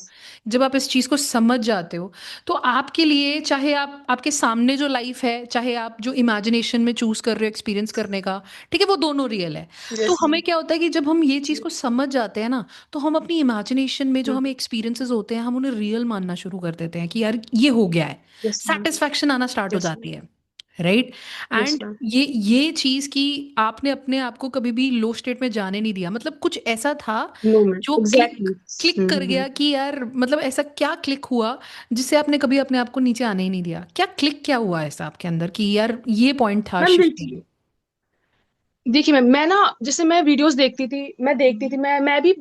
जब आप इस चीज को समझ जाते हो, तो आपके लिए चाहे आप आपके सामने जो लाइफ है, चाहे आप जो इमेजिनेशन में चूज कर रहे हो एक्सपीरियंस करने का, ठीक है, वो दोनों रियल है। तो यस हमें मैम। क्या होता है कि जब हम ये चीज को समझ जाते हैं ना, तो हम अपनी इमेजिनेशन में जो हमें एक्सपीरियंसेस होते हैं, हम उन्हें रियल मानना शुरू कर देते हैं कि यार ये हो गया है। Yes ma'am. सेटिस्फैक्शन आना स्टार्ट हो यस जाती मैम। है। राइट। Yes and ma'am. ये चीज की आपने अपने आप को कभी भी लो स्टेट में जाने नहीं दिया, मतलब कुछ ऐसा था नो मैम, जो क्लिक एग्जैक्टली। क्लिक कर गया कि यार, मतलब ऐसा क्या क्लिक हुआ जिससे आपने कभी अपने आप को नीचे आने ही नहीं दिया? क्या क्लिक क्या हुआ ऐसा आपके अंदर कि यार ये पॉइंट था मैम शिफ्टिंग? देखिए मैम, मैं ना, जैसे मैं वीडियोस देखती थी, मैं भी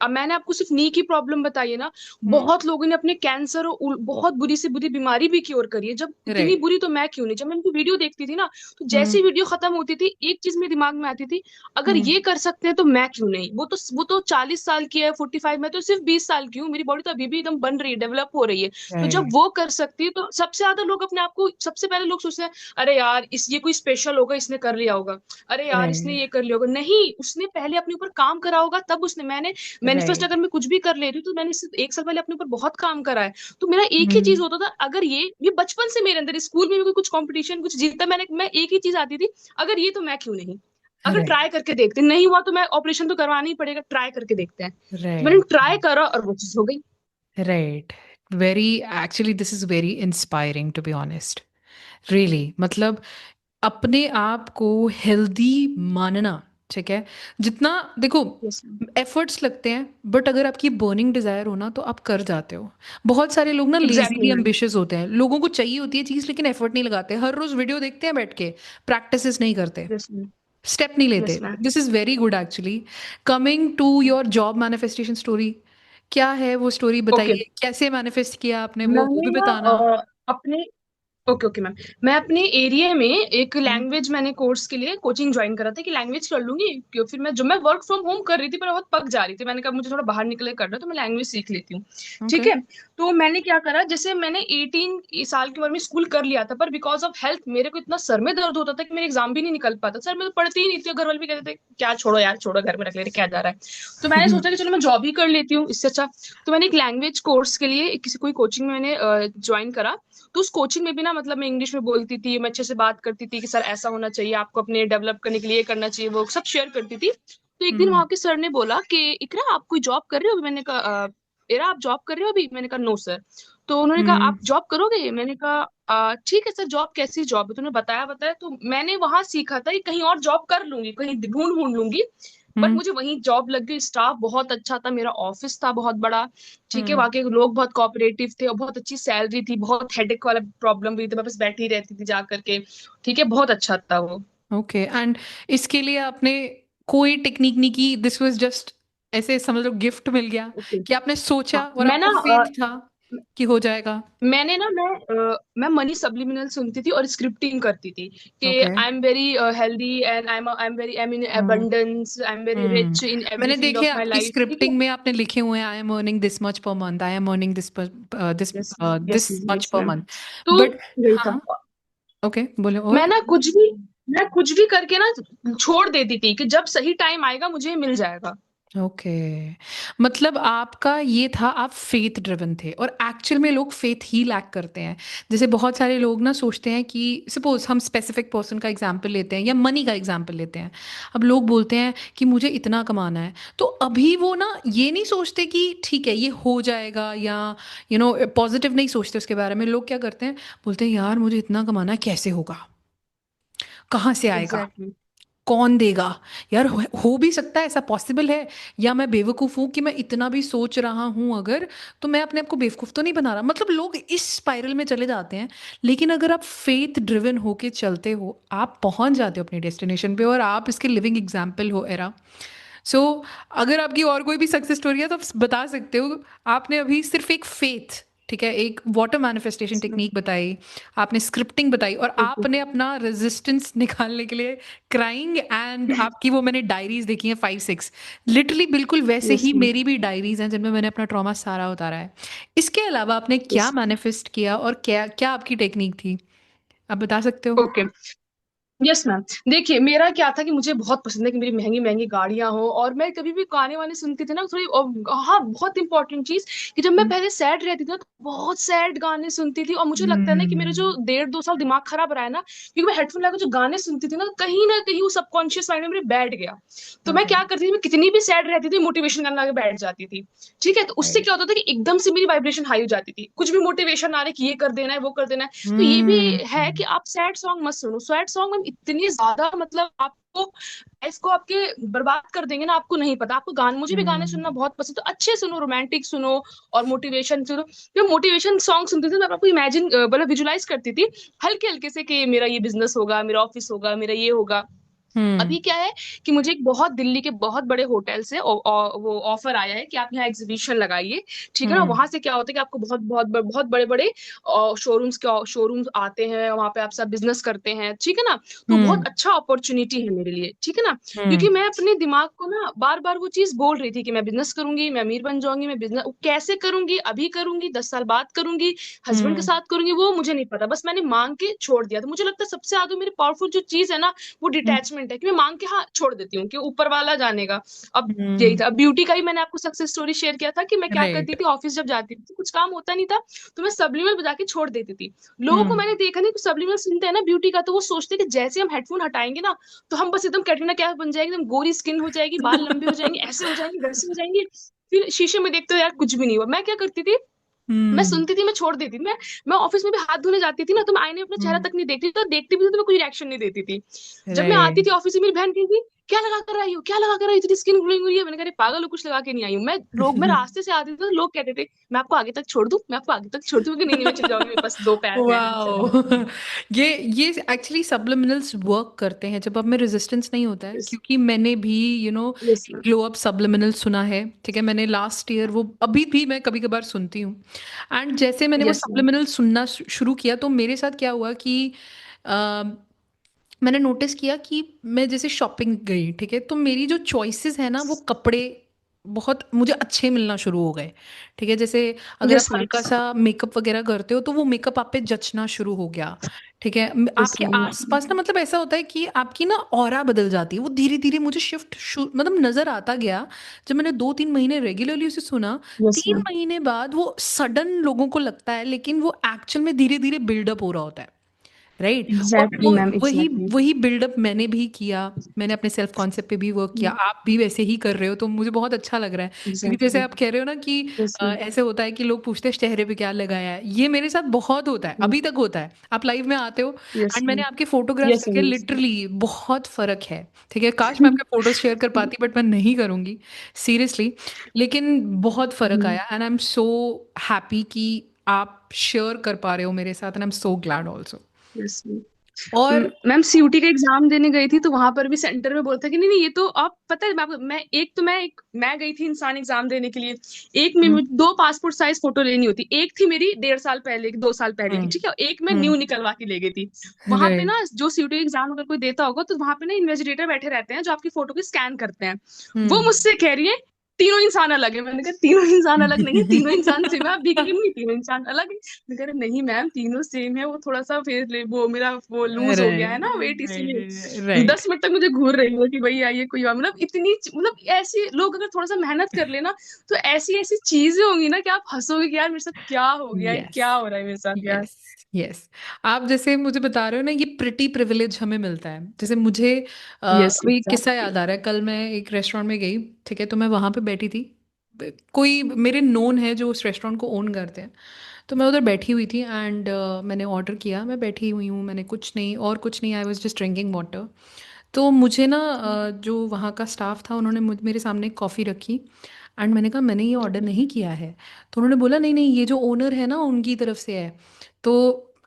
मैंने आपको सिर्फ नी की प्रॉब्लम बताई है ना। हम्म। बहुत लोगों ने अपने कैंसर और बहुत बुरी से बुरी बीमारी भी क्योर करी है। जब इतनी राइट। बुरी तो मैं क्यों नहीं, जब मैं इनकी वीडियो देखती थी ना, तो जैसे हम्म। वीडियो खत्म होती थी, एक चीज मेरे दिमाग में आती थी, अगर हम्म। ये कर सकते हैं तो मैं क्यों नहीं। वो तो 40 साल की है, 45, मैं तो सिर्फ 20 साल की हूँ, मेरी बॉडी तो अभी भी एकदम बन रही है, डेवलप हो रही है। तो जब राइट। वो कर सकती है, तो सबसे ज्यादा लोग अपने आप को, सबसे पहले लोग सोचते हैं, अरे यार इस ये कोई स्पेशल होगा, इसने कर लिया होगा, अरे यार इसने राइट। ये कर लिया होगा। नहीं, उसने पहले अपने ऊपर काम करा होगा, तब उसने, मैंने मैनिफेस्ट, राइट। अगर मैं कुछ भी कर ले रही हूँ, तो मैंने इससे 1 साल पहले अपने ऊपर बहुत काम करा है। तो मेरा एक ही चीज हम्म। होता था, अगर ये बचपन से मेरे अंदर, स्कूल में भी कोई कुछ कंपटीशन कुछ जीतता, मैं एक ही चीज आती थी, अगर ये तो मैं क्यों नहीं। अगर राइट, ट्राई करके देखते हैं, नहीं हुआ तो मैं ऑपरेशन तो करवाना ही पड़ेगा, ट्राई करके देखते हैं। तो मैंने राइट, ट्राई करा और वो चीज हो गई। Right. Very actually this is very inspiring to be honest, really. मतलब अपने आप को हेल्दी मानना, ठीक है? जितना देखो यस मैम। एफर्ट्स लगते हैं, बट अगर आपकी बर्निंग डिजायर हो ना तो आप कर जाते हो। बहुत सारे लोग ना एग्जैक्टली लेजीली मैम। एम्बिशियस होते हैं, लोगों को चाहिए होती है चीज लेकिन एफर्ट नहीं लगाते, हर रोज वीडियो देखते हैं बैठ के, प्रैक्टिसेस नहीं करते, यस मैम। स्टेप नहीं लेते। Yes ma'am. This is very good actually. Coming to your job manifestation story, क्या है वो स्टोरी ओके। बताइए, कैसे मैनिफेस्ट किया आपने वो मैंने भी ना बताना। अपने ओके ओके मैम। मैं अपने एरिया में एक हम्म, लैंग्वेज मैंने कोर्स के लिए कोचिंग ज्वाइन करा था कि लैंग्वेज कर लूंगी, फिर मैं जब मैं वर्क फ्रॉम होम कर रही थी पर बहुत पक जा रही थी, मैंने कहा मुझे थोड़ा बाहर निकले करना है, तो मैं लैंग्वेज सीख लेती हूँ। ओके। ठीक है। तो मैंने क्या करा, जैसे मैंने 18 साल की उम्र में स्कूल कर लिया था, पर बिकॉज ऑफ हेल्थ मेरे को इतना सर में दर्द होता था कि मेरे एग्जाम भी नहीं निकल पाता। सर मैं तो पढ़ती ही नहीं थी, और घर वाले भी कहते थे क्या छोड़ो यार, छोड़ो घर में रख ले रहे, क्या जा रहा है। तो मैंने सोचा कि चलो मैं जॉब ही कर लेती हूँ इससे अच्छा। तो मैंने एक लैंग्वेज कोर्स के लिए किसी कोई कोचिंग में मैंने ज्वाइन करा। तो उस कोचिंग में भी ना, मतलब मैं इंग्लिश में बोलती थी, मैं अच्छे से बात करती थी कि सर ऐसा होना चाहिए, आपको अपने डेवलप करने के लिए ये करना चाहिए, वो सब शेयर करती थी। तो एक दिन हम्म, वहां के सर ने बोला कि इकरा आप कोई जॉब कर रहे हो अभी? मैंने कहा इरा आप जॉब कर रहे हो अभी? मैंने कहा नो सर। तो उन्होंने कहा हम्म, आप जॉब करोगे? मैंने कहा ठीक है सर, जॉब कैसी जॉब है? तो उन्होंने बताया बताया, तो मैंने वहां सीखा था कि कहीं और जॉब कर लूंगी, कहीं ढूंढ ढूंढ लूंगी। बट हम्म, मुझे वहीं जॉब लग गई, स्टाफ बहुत अच्छा था, मेरा ऑफिस था बहुत बड़ा। ठीक है, हम्म। वहाँ के लोग बहुत कोऑपरेटिव थे और बहुत अच्छी सैलरी थी, बहुत हेडेक वाला प्रॉब्लम भी थी, मैं बस बैठी रहती थी जा करके। ठीक है, बहुत अच्छा था वो। ओके, एंड इसके लिए आपने कोई टेक्निक नहीं की, दिस वाज जस्ट ऐसे समझ लो गिफ्ट मिल गया, ओके। कि आपने सोचा हाँ और मैं ना आपको फेथ था कि हो जाएगा? मैंने ना मैं मनी सब्लिमिनल सुनती थी और स्क्रिप्टिंग करती थी कि okay. I am very healthy and I am very, I am in hmm, abundance, I am very hmm. Rich in every मैंने फील्ड देखे ऑफ माई आपकी लाइफ। ठीक है। स्क्रिप्टिंग में आपने लिखे हुए हैं I am earning this much per month, I am earning this this yes ma'am. Yes this ma'am. Much yes पर मैम। मंथ। तो बट यही था। हाँ, ओके बोले मैं और। ना मैं कुछ भी करके ना छोड़ देती थी कि जब सही टाइम आएगा मुझे मिल जाएगा। ओके, मतलब आपका ये था, आप फेथ ड्रिवन थे, और एक्चुअल में लोग फेथ ही लैक करते हैं। जैसे बहुत सारे लोग ना सोचते हैं कि सपोज हम स्पेसिफिक पर्सन का एग्जांपल लेते हैं या मनी का एग्जांपल लेते हैं। अब लोग बोलते हैं कि मुझे इतना कमाना है, तो अभी वो ना ये नहीं सोचते कि ठीक है ये हो जाएगा, या पॉजिटिव नहीं सोचते उसके बारे में। लोग क्या करते हैं, बोलते हैं यार मुझे इतना कमाना है, कैसे होगा, कहाँ से आएगा, एग्जैक्टली। कौन देगा, यार हो भी सकता है, ऐसा पॉसिबल है, या मैं बेवकूफ़ हूं कि मैं इतना भी सोच रहा हूं अगर, तो मैं अपने आप को बेवकूफ़ तो नहीं बना रहा। मतलब लोग इस स्पाइरल में चले जाते हैं। लेकिन अगर आप फेथ ड्रिवन होके चलते हो, आप पहुंच जाते हो अपनी डेस्टिनेशन पे, और आप इसके लिविंग एग्जाम्पल हो एरा। सो अगर आपकी और कोई भी सक्सेस स्टोरी है तो आप बता सकते हो। आपने अभी सिर्फ एक फेथ, ठीक है, एक वाटर मैनिफेस्टेशन टेक्निक बताई, आपने स्क्रिप्टिंग बताई, और ओके। आपने अपना रेजिस्टेंस निकालने के लिए क्राइंग, एंड आपकी वो मैंने डायरीज देखी हैं 5 6, लिटरली बिल्कुल वैसे यस ही मैम। मेरी भी डायरीज हैं जिनमें मैंने अपना ट्रॉमा सारा उतारा है। इसके अलावा आपने क्या यस। मैनिफेस्ट किया, और क्या क्या आपकी टेक्निक थी, आप बता सकते हो? ओके। Yes ma'am. देखिए मेरा क्या था कि मुझे बहुत पसंद है कि मेरी महंगी महंगी गाड़ियां हो, और मैं कभी भी गाने वाने सुनती थी ना थोड़ी हाँ बहुत इंपॉर्टेंट चीज, कि जब मैं हम्म, पहले सैड रहती थी ना तो बहुत सैड गाने सुनती थी, और मुझे लगता है ना कि मेरे जो हम्म, 1.5 2 साल दिमाग खराब रहा है ना, क्योंकि मैं हेडफोन लगा जो गाने सुनती थी ना कहीं वो सबकॉन्शियस माइंड में मेरे बैठ गया। तो मैं ओके, क्या करती थी, मैं कितनी भी सैड रहती थी मोटिवेशन गाना लगा के बैठ जाती थी। ठीक है, तो उससे राइट, क्या होता था कि एकदम से मेरी वाइब्रेशन हाई हो जाती थी, कुछ भी मोटिवेशन आ रहे कि ये कर देना है वो कर देना है। तो ये भी है हम्म, कि आप सैड सॉन्ग मत सुनो, सैड सॉन्ग में इतनी ज्यादा मतलब आपको इसको आपके बर्बाद कर देंगे ना, आपको नहीं पता। आपको गाने, मुझे भी गाने सुनना हम्म, बहुत पसंद, तो अच्छे सुनो, रोमांटिक सुनो और मोटिवेशन सुनो। जब मोटिवेशन सॉन्ग सुनती थी तो मैं आपको इमेजिन मतलब विजुलाइज करती थी हल्के हल्के से कि मेरा ये बिजनेस होगा, मेरा ऑफिस होगा, मेरा ये होगा। हम्म, अभी क्या है कि मुझे एक बहुत दिल्ली के बहुत बड़े होटल से वो ऑफर आया है कि आप यहाँ एग्जीबिशन लगाइए। ठीक है ना, हम्म, वहां से क्या होता है कि आपको बहुत बड़े बड़े शोरूम्स आते हैं, वहां पे आप सब बिजनेस करते हैं। ठीक है ना, तो बहुत हम्म, अच्छा अपॉर्चुनिटी है मेरे लिए। ठीक है ना, हम्म, क्योंकि मैं अपने दिमाग को ना बार बार वो चीज बोल रही थी कि मैं बिजनेस करूंगी, मैं अमीर बन जाऊंगी, मैं बिजनेस कैसे करूंगी, अभी करूंगी, 10 साल बाद करूंगी, हस्बैंड के हम्म, साथ करूंगी, वो मुझे नहीं पता, बस मैंने मांग के छोड़ दिया। तो मुझे लगता है सबसे ज्यादा मेरी पावरफुल जो चीज है ना, वो हम्म, डिटैचमेंट टैलेंट है कि मैं मांग के हाँ छोड़ देती हूँ कि ऊपर वाला जानेगा। अब यही हम्म। था ब्यूटी का ही, मैंने आपको सक्सेस स्टोरी शेयर किया था कि मैं क्या करती राइट। थी, ऑफिस जब जाती थी कुछ काम होता नहीं था तो मैं सब्लिमल बजा के छोड़ देती थी। लोगों को हम्म। मैंने देखा नहीं कि सब्लिमल सुनते हैं ना ब्यूटी का, तो वो सोचते हैं कि जैसे हम हेडफोन हटाएंगे ना तो हम बस एकदम कैटरीना कैफ बन जाएगी, एकदम गोरी स्किन हो जाएगी, बाल लंबे हो जाएंगे, ऐसे हो जाएंगे, वैसे हो जाएंगे। फिर शीशे में देखते हो यार कुछ भी नहीं हुआ। मैं क्या करती थी, मैं हम्म। सुनती थी, मैं छोड़ देती थी। मैं ऑफिस में भी हाथ धोने जाती थी ना तो मैं आईने में अपना चेहरा हम्म। तक नहीं देखती थी, तो देखती भी थी तो मैं कोई रिएक्शन नहीं देती थी। जब मैं आती राइट। थी ऑफिस से, मेरी बहन कहती क्या लगा कर आई हो, क्या लगा कर आई हो, तेरी स्किन ग्लोइंग हो रही है। मैंने कहा "अरे पागल हो, कुछ लगा के नहीं आई हूँ मैं"। मैं रास्ते से आती थी तो लोग कहते थे मैं आपको आगे तक छोड़ दूं, मैं आपको आगे तक छोड़ दूं, कि नहीं नहीं मैं चली जाऊंगी, मेरे पास दो पैर हैं, मैं चली वाओ। जाऊंगी। ये ये एक्चुअली सब्लिमिनल्स वर्क करते हैं जब आप में रेजिस्टेंस नहीं होता है, यस, क्योंकि मैंने भी yes ma'am, glow up subliminal सुना है। ठीक है, मैंने लास्ट ईयर वो, अभी भी मैं कभी कभार सुनती हूँ। एंड जैसे मैंने वो यस मैम, सब्लिमिनल सुनना शुरू किया तो मेरे साथ क्या हुआ कि मैंने नोटिस किया कि मैं जैसे शॉपिंग गई, ठीक है, तो मेरी जो चॉइसेस है ना वो कपड़े बहुत मुझे अच्छे मिलना शुरू हो गए। ठीक है, जैसे अगर आप यस मैम, हल्का सा मेकअप वगैरह करते हो तो वो मेकअप आप पे जचना शुरू हो गया। ठीक है, यस आपके मैम, आसपास ना, मतलब ऐसा होता है कि आपकी ना ऑरा बदल जाती है। वो धीरे धीरे मुझे शिफ्ट मतलब नजर आता गया। जब मैंने 2-3 महीने रेगुलरली उसे सुना, यस 3 महीने बाद वो सडन लोगों को लगता है, लेकिन वो एक्चुअल में धीरे धीरे बिल्डअप हो रहा होता है। राइट। और एग्जैक्टली वो मैम, वही एग्जैक्टली, वही बिल्डअप मैंने भी किया। मैंने अपने सेल्फ कॉन्सेप्ट पे भी वर्क किया, आप भी वैसे ही कर रहे हो, तो मुझे बहुत अच्छा लग रहा है। क्योंकि जैसे एग्जैक्टली, आप कह रहे हो ना कि यस मैम, ऐसे होता है कि लोग पूछते हैं चेहरे पे क्या लगाया है, ये मेरे साथ बहुत होता है, अभी तक होता है। आप लाइव में आते हो यस एंड मैंने मैम, आपके फोटोग्राफ्स यस देखे, मैम, लिटरली बहुत फर्क है। ठीक है, काश मैं आपके फोटोज शेयर कर पाती, बट मैं नहीं करूंगी, सीरियसली। लेकिन बहुत फर्क आया and I am so happy कि आप शेयर कर पा रहे हो मेरे साथ, and I am so glad also. Yes ma'am. और मैम सीयूटी का एग्जाम देने गई थी तो वहां पर भी सेंटर में बोलता कि नहीं नहीं ये तो आप पता है मैं गई थी इंसान एग्जाम देने के लिए। एक में हम्म। दो पासपोर्ट साइज फोटो लेनी होती, एक थी मेरी 1.5 साल पहले की, 2 साल पहले की, हम्म। ठीक है, एक मैं न्यू हम्म। निकलवा के ले गई थी। वहां पे राइट। ना जो सीयूटी एग्जाम अगर कोई देता होगा तो वहां पे ना इन्वेस्टिगेटर बैठे रहते हैं जो आपकी फोटो को स्कैन करते हैं। वो हम्म। मुझसे कह रही है तीनों इंसान अलग है। मैंने कहा तीनों इंसान अलग नहीं है, तीनों इंसान सेम है, आप दिख रही नहीं, तीनों इंसान अलग है। मैं कह रहे नहीं मैम तीनों सेम है, वो थोड़ा सा फेस वो मेरा वो लूज हो गया है ना वेट, राइट। इसीलिए राइट। 10 मिनट तक मुझे घूर रही हो कि भाई आइए कोई और, मतलब इतनी मतलब ऐसी लोग अगर थोड़ा सा मेहनत कर लेना तो ऐसी ऐसी चीजें होंगी ना कि आप हंसोगे कि यार मेरे साथ क्या हो गया है, यस। क्या हो रहा है मेरे साथ यार। यस। यस। आप जैसे मुझे बता रहे हो ना, ये प्रिटी प्रिविलेज हमें मिलता है। जैसे मुझे यस अभी एक किस्सा एग्जैक्टली, याद आ रहा है। कल मैं एक रेस्टोरेंट में गई, ठीक है, तो मैं वहां पे बैठी थी। कोई मेरे नोन है जो उस रेस्टोरेंट को ओन करते हैं, तो मैं उधर बैठी हुई थी एंड मैंने ऑर्डर किया। मैं बैठी हुई हूँ, मैंने कुछ नहीं और कुछ नहीं, I was just drinking water. तो मुझे ना जो वहाँ का स्टाफ था, उन्होंने मेरे सामने एक कॉफ़ी रखी एंड मैंने कहा मैंने ये ऑर्डर नहीं किया है। तो उन्होंने बोला नहीं नहीं, ये जो ओनर है ना उनकी तरफ से है। तो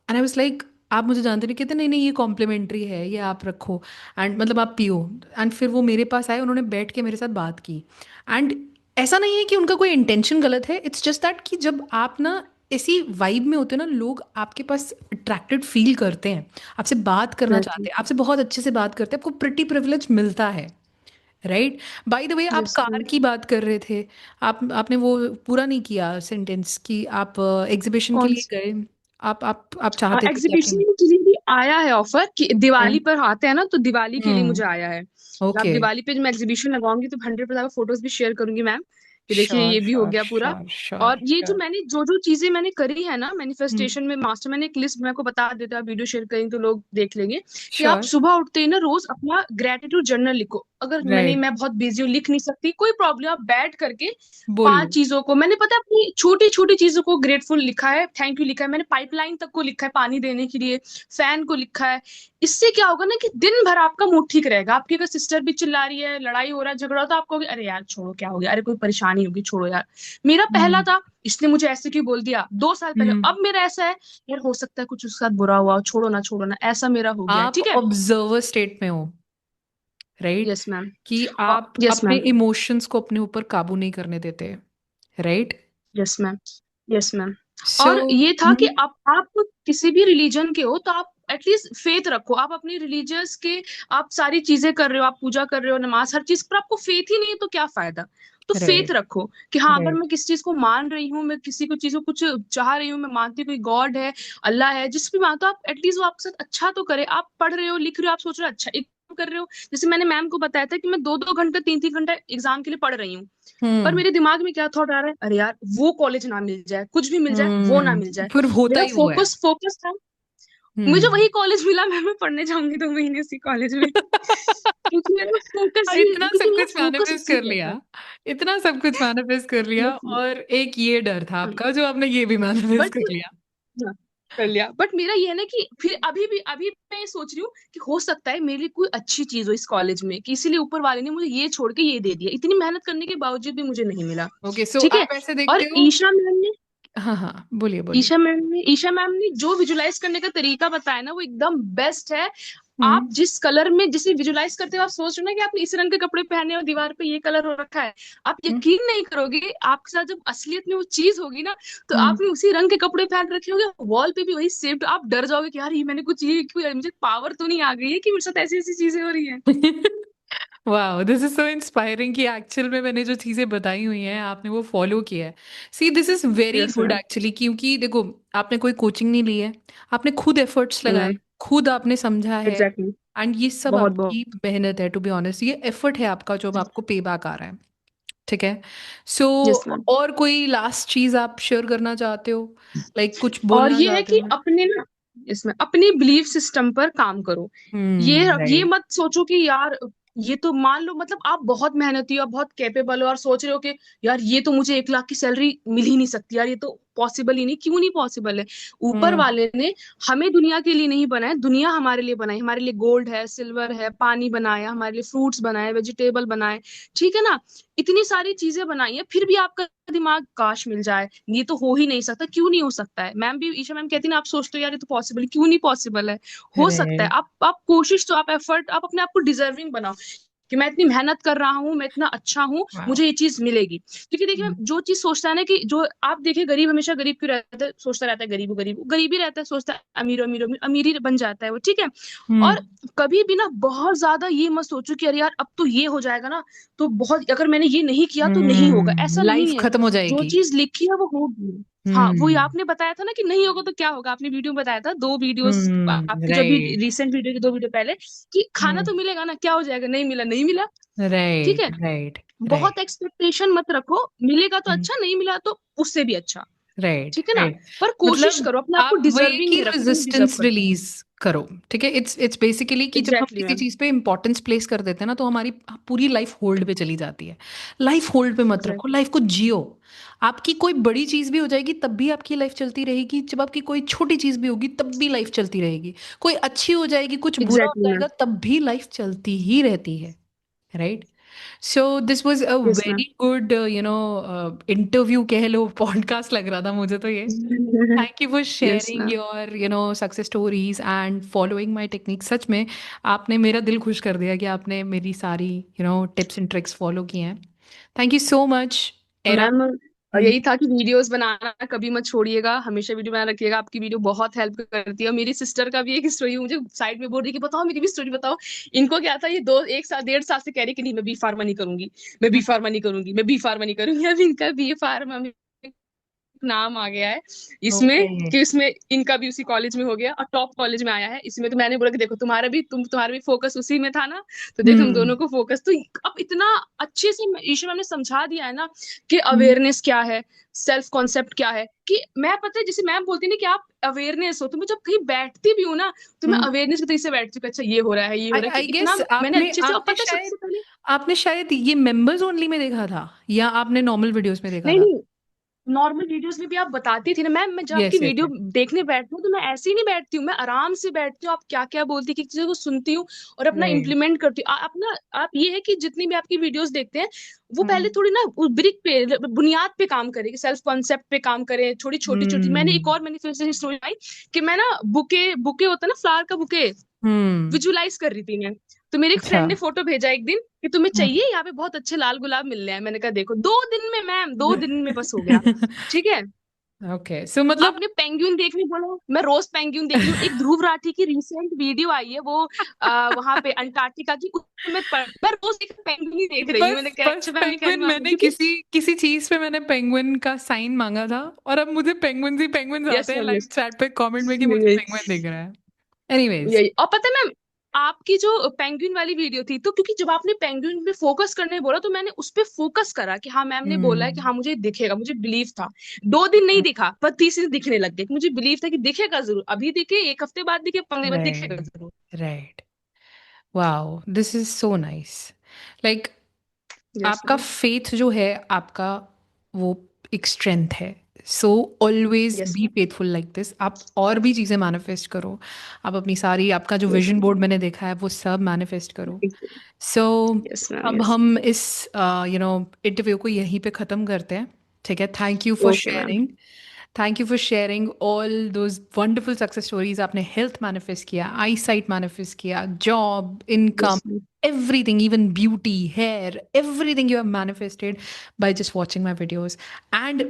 एंड आई वाज लाइक, आप मुझे जानते नहीं? कहते नहीं नहीं, ये कॉम्प्लीमेंट्री है, ये आप रखो एंड मतलब आप पियो। एंड फिर वो मेरे पास आए, उन्होंने बैठ के मेरे साथ बात की। एंड ऐसा नहीं है कि उनका कोई इंटेंशन गलत है, इट्स जस्ट दैट कि जब आप ना ऐसी वाइब में होते हो ना, लोग आपके पास अट्रैक्टेड फील करते हैं, आपसे बात करना चाहते एग्जैक्टली, हैं, आपसे बहुत अच्छे से बात करते हैं, आपको प्रिटी प्रिविलेज मिलता है। राइट। बाय द वे, आप यस कार की बात कर रहे थे। आपने वो पूरा नहीं किया सेंटेंस कि आप एग्जीबिशन के कौन, लिए गए। आप चाहते थे कि आपकी। एग्जीबिशन के लिए भी आया है ऑफर कि दिवाली हाँ। पर आते हैं ना, तो दिवाली के लिए हम्म। मुझे आया है। जब आप ओके। दिवाली पे जब मैं एग्जीबिशन लगाऊंगी तो 100% फोटोज भी शेयर करूंगी मैम, कि देखिए श्योर ये भी हो श्योर गया पूरा। श्योर और श्योर ये जो श्योर। मैंने जो जो चीजें मैंने करी है ना हम्म। मैनिफेस्टेशन में मास्टर, मैंने एक लिस्ट मेरे को बता देता, आप वीडियो शेयर करेंगे तो लोग देख लेंगे कि आप श्योर। सुबह उठते ही ना रोज अपना ग्रेटिट्यूड जर्नल लिखो। अगर मैंने राइट। मैं बहुत बिजी हूँ लिख नहीं सकती, कोई प्रॉब्लम, आप बैठ करके बोलो। 5 चीजों को मैंने पता है अपनी छोटी छोटी चीजों को ग्रेटफुल लिखा है, थैंक यू लिखा है, मैंने पाइपलाइन तक को लिखा है पानी देने के लिए, फैन को लिखा है। इससे क्या होगा ना कि दिन भर आपका मूड ठीक रहेगा। आपकी अगर सिस्टर भी चिल्ला रही है, लड़ाई हो रहा है, झगड़ा हो, तो आप कहोगे अरे यार छोड़ो क्या हो गया, अरे कोई परेशानी होगी छोड़ो यार। मेरा पहला हम्म। था इसने मुझे ऐसे क्यों बोल दिया 2 साल पहले, हम्म। अब मेरा ऐसा है यार हो सकता है कुछ उसके साथ बुरा हुआ हो, छोड़ो ना, ऐसा मेरा हो गया है, आप ठीक है। ऑब्जर्वर स्टेट में हो। राइट। यस मैम, कि आप यस अपने मैम, इमोशंस को अपने ऊपर काबू नहीं करने देते। Right. Yes ma'am, yes ma'am. So. और ये था कि आप किसी भी रिलीजन के हो तो आप एटलीस्ट फेथ रखो, आप अपनी रिलीजियस के, आप सारी चीजें कर रहे हो, आप पूजा कर रहे हो, नमाज, हर चीज पर आपको फेथ ही नहीं है तो क्या फायदा। तो फेथ राइट। रखो कि हाँ अगर राइट। मैं किसी चीज को मान रही हूँ, मैं किसी को चीज को कुछ चाह रही हूँ, मैं मानती हूँ कोई गॉड है, अल्लाह है, जिस भी मानते हो आप, एटलीस्ट वो आपके साथ अच्छा तो करे। आप पढ़ रहे हो लिख रहे हो, आप सोच रहे हो अच्छा, एक कर रहे हो। जैसे मैंने मैम को बताया था कि मैं 2-2 घंटे 3-3 घंटा एग्जाम के लिए पढ़ रही हूँ, पर हम्म। मेरे दिमाग में क्या थॉट आ रहा है, अरे यार वो कॉलेज ना मिल जाए, कुछ भी मिल जाए वो ना मिल जाए। फिर होता मेरा ही हुआ है। फोकस फोकस था, मुझे हम्म। वही कॉलेज मिला, मैं पढ़ने जाऊंगी 2 महीने उसी कॉलेज में, क्योंकि मेरा फोकस ही, इतना क्योंकि सब मेरा कुछ फोकस मैनिफेस्ट उसी कर पे लिया, था। इतना सब कुछ मैनिफेस्ट कर लिया, यस। और एक ये डर था आपका जो आपने ये भी मैनिफेस्ट बट कर लिया। हाँ, कर लिया। बट मेरा ये है ना कि फिर अभी मैं ये सोच रही हूँ कि हो सकता है मेरे लिए कोई अच्छी चीज हो इस कॉलेज में, कि इसीलिए ऊपर वाले ने मुझे ये छोड़ के ये दे दिया, इतनी मेहनत करने के बावजूद भी मुझे नहीं मिला। ओके, सो ठीक है। आप ऐसे और देखते हो। हाँ हाँ, बोलिए बोलिए। ईशा मैम ने जो विजुलाइज करने का तरीका बताया ना, वो एकदम बेस्ट है। आप हम्म। जिस कलर में जिसे विजुलाइज करते हो, आप सोच रहे हो ना कि आपने इस रंग के कपड़े पहने और दीवार पे ये कलर हो रखा है, आप हम्म। यकीन नहीं करोगे, आपके साथ जब असलियत में वो चीज होगी ना, तो हम्म। आपने उसी रंग के कपड़े पहन रखे होंगे, वॉल पे भी वही सेव्ड, आप डर जाओगे कि यार ये मैंने कुछ, ये क्यों, मुझे पावर तो नहीं आ गई है कि मेरे साथ ऐसी ऐसी चीजें हो रही है। वाह, दिस इज सो इंस्पायरिंग कि एक्चुअल में मैंने जो चीजें बताई हुई हैं आपने वो फॉलो किया है। See, this is very yes good ma'am. Actually, क्योंकि देखो, आपने कोई कोचिंग नहीं ली है, आपने खुद एफर्ट्स लगाए, खुद आपने समझा है, एग्जैक्टली। एंड ये सब बहुत बहुत। आपकी मेहनत है। टू बी ऑनेस्ट, ये एफर्ट है आपका जो अब आपको पे बैक आ रहा है। ठीक है। So yes ma'am. और कोई लास्ट चीज आप शेयर करना चाहते हो, लाइक कुछ और बोलना ये है चाहते कि हो? अपने ना, इसमें अपनी बिलीफ सिस्टम पर काम करो। ये राइट। मत सोचो कि यार, ये तो मान लो मतलब आप बहुत मेहनती हो, आप बहुत कैपेबल हो, और सोच रहे हो कि यार ये तो मुझे 1 लाख की सैलरी मिल ही नहीं सकती, यार ये तो पॉसिबल ही नहीं। क्यों नहीं पॉसिबल है? ऊपर हम्म। वाले ने हमें दुनिया के लिए नहीं बनाया, दुनिया हमारे लिए बनाई, हमारे लिए गोल्ड है, सिल्वर है, पानी बनाया, हमारे लिए फ्रूट्स बनाए, वेजिटेबल बनाए, ठीक है ना, इतनी सारी चीजें बनाई है, फिर भी आपका दिमाग काश मिल जाए, ये तो हो ही नहीं सकता। क्यों नहीं हो सकता है? मैम भी, ईशा मैम कहती ना, आप सोचते हो यार ये तो पॉसिबल, क्यों नहीं पॉसिबल है? हो सकता है। राइट। आप कोशिश तो, आप एफर्ट, आप अपने आप को डिजर्विंग बनाओ कि मैं इतनी मेहनत कर रहा हूँ, मैं इतना अच्छा हूँ, वाह। मुझे ये चीज मिलेगी। क्योंकि देखिए, जो चीज सोचता है ना, कि जो आप देखिए, गरीब हमेशा गरीब क्यों रहता है, सोचता रहता है गरीब गरीब गरीब ही रहता है, सोचता है अमीर अमीर अमीर, अमीर ही बन जाता है वो, ठीक है। और हम्म। कभी भी ना बहुत ज्यादा ये मत सोचो कि अरे यार अब तो ये हो जाएगा ना, तो बहुत, अगर मैंने ये नहीं किया तो नहीं होगा, ऐसा लाइफ नहीं है। खत्म हो जो जाएगी। चीज लिखी है वो होगी। हाँ, वो हम्म। आपने बताया था ना कि नहीं होगा तो क्या होगा, आपने वीडियो में बताया था, 2 वीडियोस आपकी जो अभी राइट। रिसेंट वीडियो के 2 वीडियो पहले, कि खाना हम्म। तो मिलेगा ना, क्या हो जाएगा, नहीं मिला नहीं मिला, ठीक राइट है। राइट बहुत राइट। एक्सपेक्टेशन मत रखो, मिलेगा तो अच्छा, नहीं मिला तो उससे भी अच्छा, राइट ठीक है ना। राइट। पर कोशिश मतलब करो, अपने आप को आप वही डिजर्विंग कि में रखो कि मैं डिजर्व रेजिस्टेंस करता हूँ। रिलीज करो। ठीक है, इट्स बेसिकली कि जब हम एग्जैक्टली किसी मैम। चीज पे इंपॉर्टेंस प्लेस कर देते हैं ना, तो हमारी पूरी लाइफ होल्ड पे चली जाती है। लाइफ होल्ड पे मत रखो, एग्जैक्टली। लाइफ को जियो। आपकी कोई बड़ी चीज भी हो जाएगी तब भी आपकी लाइफ चलती रहेगी, जब आपकी कोई छोटी चीज भी होगी तब भी लाइफ चलती रहेगी, कोई अच्छी हो जाएगी, कुछ बुरा हो एग्जैक्टली मैम। जाएगा, तब भी लाइफ चलती ही रहती है। Right. So this was a yes very good interview कह लो, पॉडकास्ट लग रहा था मुझे तो ये। Ma'am. Thank you for yes sharing ma'am. Your success stories and following my technique. सच में आपने मेरा दिल खुश कर दिया कि आपने मेरी सारी टिप्स एंड ट्रिक्स फॉलो की हैं। Thank you so much, era. Ma'am, और यही था कि वीडियोस बनाना कभी मत छोड़िएगा, हमेशा वीडियो बना रखिएगा, आपकी वीडियो बहुत हेल्प करती है। और मेरी सिस्टर का भी एक स्टोरी मुझे साइड में बोल रही कि बताओ, मेरी भी स्टोरी बताओ। इनको क्या था, ये 1 साल 1.5 साल से कह रही कि नहीं मैं बी फार्मा नहीं करूंगी, मैं बी फार्मा नहीं करूंगी, मैं बी फार्मा नहीं करूंगी। अब इनका बी फार्मा नाम आ गया है ओके। इसमें, कि इसमें इनका भी उसी कॉलेज में हो गया और टॉप कॉलेज में आया है इसमें। तो मैंने बोला कि देखो, तुम्हारा भी फोकस उसी में था ना, तो देखो हम हम्म। दोनों को फोकस तो। अब इतना अच्छे से ईश्वर मैम ने समझा दिया है ना कि हम्म। अवेयरनेस क्या है, सेल्फ कॉन्सेप्ट क्या है, कि मैं, पता है, जैसे मैम बोलती ना कि आप अवेयरनेस हो, तो मैं जब कहीं बैठती भी हूँ ना, तो मैं हम्म। अवेयरनेस की तरह से बैठती हूँ कि अच्छा ये हो रहा है, ये हो आई रहा है, आई कि इतना गेस मैंने आपने अच्छे से, और आपने पता है शायद सबसे पहले, आपने शायद ये मेंबर्स ओनली में देखा था, या आपने नॉर्मल वीडियोस में देखा नहीं था? नहीं, नॉर्मल वीडियोस में भी आप बताती थी ना मैम, मैं जब आपकी यस यस वीडियो यस। देखने बैठती हूँ तो मैं ऐसे ही नहीं बैठती हूँ, मैं आराम से बैठती हूँ, आप क्या क्या बोलती है कि चीजों को सुनती हूँ और अपना राइट। इम्प्लीमेंट करती हूँ। अपना, आप ये है कि जितनी भी आपकी वीडियोस देखते हैं, वो पहले हम्म। थोड़ी ना उस ब्रिक पे, बुनियाद पे काम करें, सेल्फ कॉन्सेप्ट पे काम करें, थोड़ी छोटी छोटी। मैंने एक हम्म। और मैनिफेस्टेशन स्टोरी आई कि मैं ना बुके बुके होता है ना, फ्लावर का बुके, हम्म। विजुलाइज कर रही थी मैं। तो मेरे एक अच्छा। फ्रेंड ने फोटो भेजा एक दिन कि तुम्हें चाहिए, यहाँ पे बहुत अच्छे लाल गुलाब मिल रहे हैं। मैंने कहा देखो, 2 दिन में मैम, 2 दिन में बस हो गया, ठीक है। ओके, सो मतलब आपने पेंगुइन देखने बोला, मैं रोज पेंगुइन देख रही हूँ। एक ध्रुव राठी की रिसेंट वीडियो आई है, वो वहां पे अंटार्कटिका की, उसमें मैं रोज एक पेंगुइन ही देख रही हूँ। मैंने बस कहा बस अच्छा मैम, ये कहने पेंगुइन, में मैंने क्योंकि, किसी किसी चीज पे मैंने पेंगुइन का साइन मांगा था, और अब मुझे पेंगुइन ही पेंगुइन्स यस आते हैं मैम, लाइव यस, चैट पे कमेंट में कि मुझे यही पेंगुइन दिख रहा है। एनीवेज। यही। और पता है मैम, आपकी जो पेंगुइन वाली वीडियो थी, तो क्योंकि जब आपने पेंगुइन पे फोकस करने बोला तो मैंने उस पे फोकस करा कि हाँ मैम ने बोला है कि हम्म। हाँ मुझे दिखेगा, मुझे बिलीव था। 2 दिन नहीं दिखा पर तीसरे दिन दिखने लग गया, मुझे बिलीव था कि दिखेगा जरूर, अभी दिखे, 1 हफ्ते बाद दिखे, 15 बाद दिखेगा राइट, जरूर। Right. Wow, this is so nice. Like, yes आपका मैम। फेथ जो है आपका, वो एक स्ट्रेंथ है। So always yes be ma'am. Faithful like this. आप और भी चीज़ें मैनिफेस्ट करो। आप अपनी सारी, आपका जो यस विजन बोर्ड मैंने देखा है वो सब मैनिफेस्ट करो। So yes ma'am. अब यस। हम इस इंटरव्यू को यहीं पे ख़त्म करते हैं। ठीक है, thank you for okay ma'am. Sharing. Thank you for sharing all those wonderful success stories. आपने हेल्थ मैनिफेस्ट किया, आई साइट मैनिफेस्ट किया, job, income, yes ma'am. everything, even beauty, hair, everything you have manifested by just watching my videos. And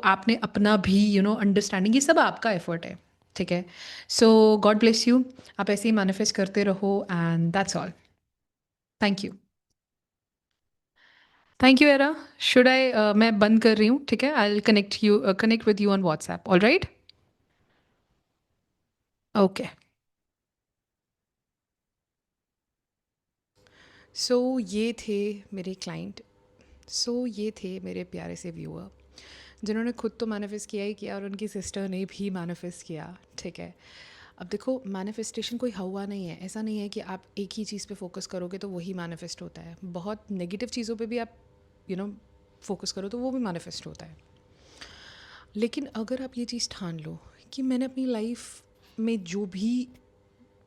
आपने अपना भी understanding, ये सब आपका effort है। ठीक है, सो गॉड ब्लेस यू। आप ऐसे ही मैनिफेस्ट करते रहो, and that's all. Thank you. Thank you एरा। शुड आई, मैं बंद कर रही हूँ। ठीक है, I will connect with you on WhatsApp. All right. Okay. So ये थे मेरे क्लाइंट। ये थे मेरे प्यारे से व्यूअर, जिन्होंने खुद तो मैनिफेस्ट किया ही किया और उनकी सिस्टर ने भी मैनिफेस्ट किया। ठीक है, अब देखो, मैनिफेस्टेशन कोई हवा नहीं है। ऐसा नहीं है कि आप एक ही चीज़ पे फोकस करोगे तो वही मैनिफेस्ट होता है। बहुत नेगेटिव चीज़ों पे भी आप फोकस करो तो वो भी मैनिफेस्ट होता है। लेकिन अगर आप ये चीज़ ठान लो कि मैंने अपनी लाइफ में जो भी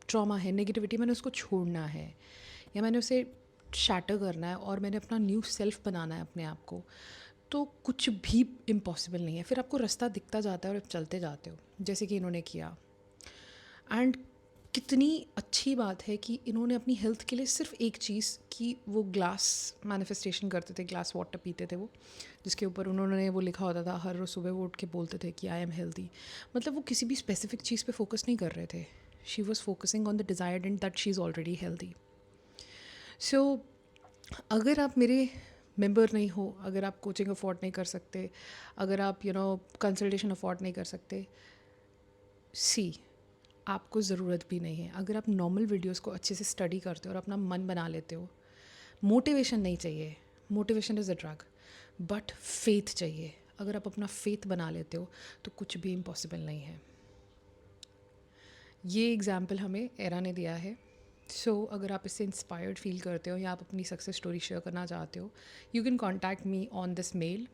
ट्रॉमा है, नेगेटिविटी, मैंने उसको छोड़ना है, या मैंने उसे शैटर करना है और मैंने अपना न्यू सेल्फ बनाना है अपने आप को, तो कुछ भी इम्पॉसिबल नहीं है। फिर आपको रास्ता दिखता जाता है और आप चलते जाते हो, जैसे कि इन्होंने किया। एंड कितनी अच्छी बात है कि इन्होंने अपनी हेल्थ के लिए सिर्फ एक चीज़ की, वो ग्लास मैनिफेस्टेशन करते थे, ग्लास वाटर पीते थे वो, जिसके ऊपर उन्होंने वो लिखा होता था, हर रोज़ सुबह वो उठ के बोलते थे कि आई एम हेल्दी। मतलब वो किसी भी स्पेसिफिक चीज़ पे फोकस नहीं कर रहे थे। She was focusing on the desired and that she is already healthy. So अगर आप मेरे मेंबर नहीं हो, अगर आप कोचिंग अफोर्ड नहीं कर सकते, अगर आप कंसल्टेशन अफोर्ड नहीं कर सकते, सी, आपको ज़रूरत भी नहीं है। अगर आप नॉर्मल वीडियोस को अच्छे से स्टडी करते हो और अपना मन बना लेते हो, मोटिवेशन नहीं चाहिए। Motivation is a drug, but faith चाहिए। अगर आप अपना फेथ बना लेते हो तो कुछ भी इम्पॉसिबल नहीं है। ये एग्ज़ाम्पल हमें एरा ने दिया है। अगर आप इससे इंस्पायर्ड फील करते हो या आप अपनी सक्सेस स्टोरी शेयर करना चाहते हो, you can contact me on this mail.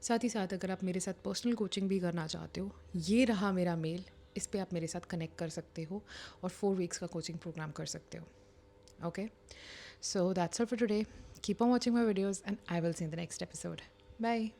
साथ ही साथ अगर आप मेरे साथ पर्सनल कोचिंग भी करना चाहते हो, ये रहा मेरा मेल, इस पे आप मेरे साथ कनेक्ट कर सकते हो और 4 वीक्स का कोचिंग प्रोग्राम कर सकते हो। Okay, so that's all for today. Keep on watching my videos and I will see in the next episode. Bye.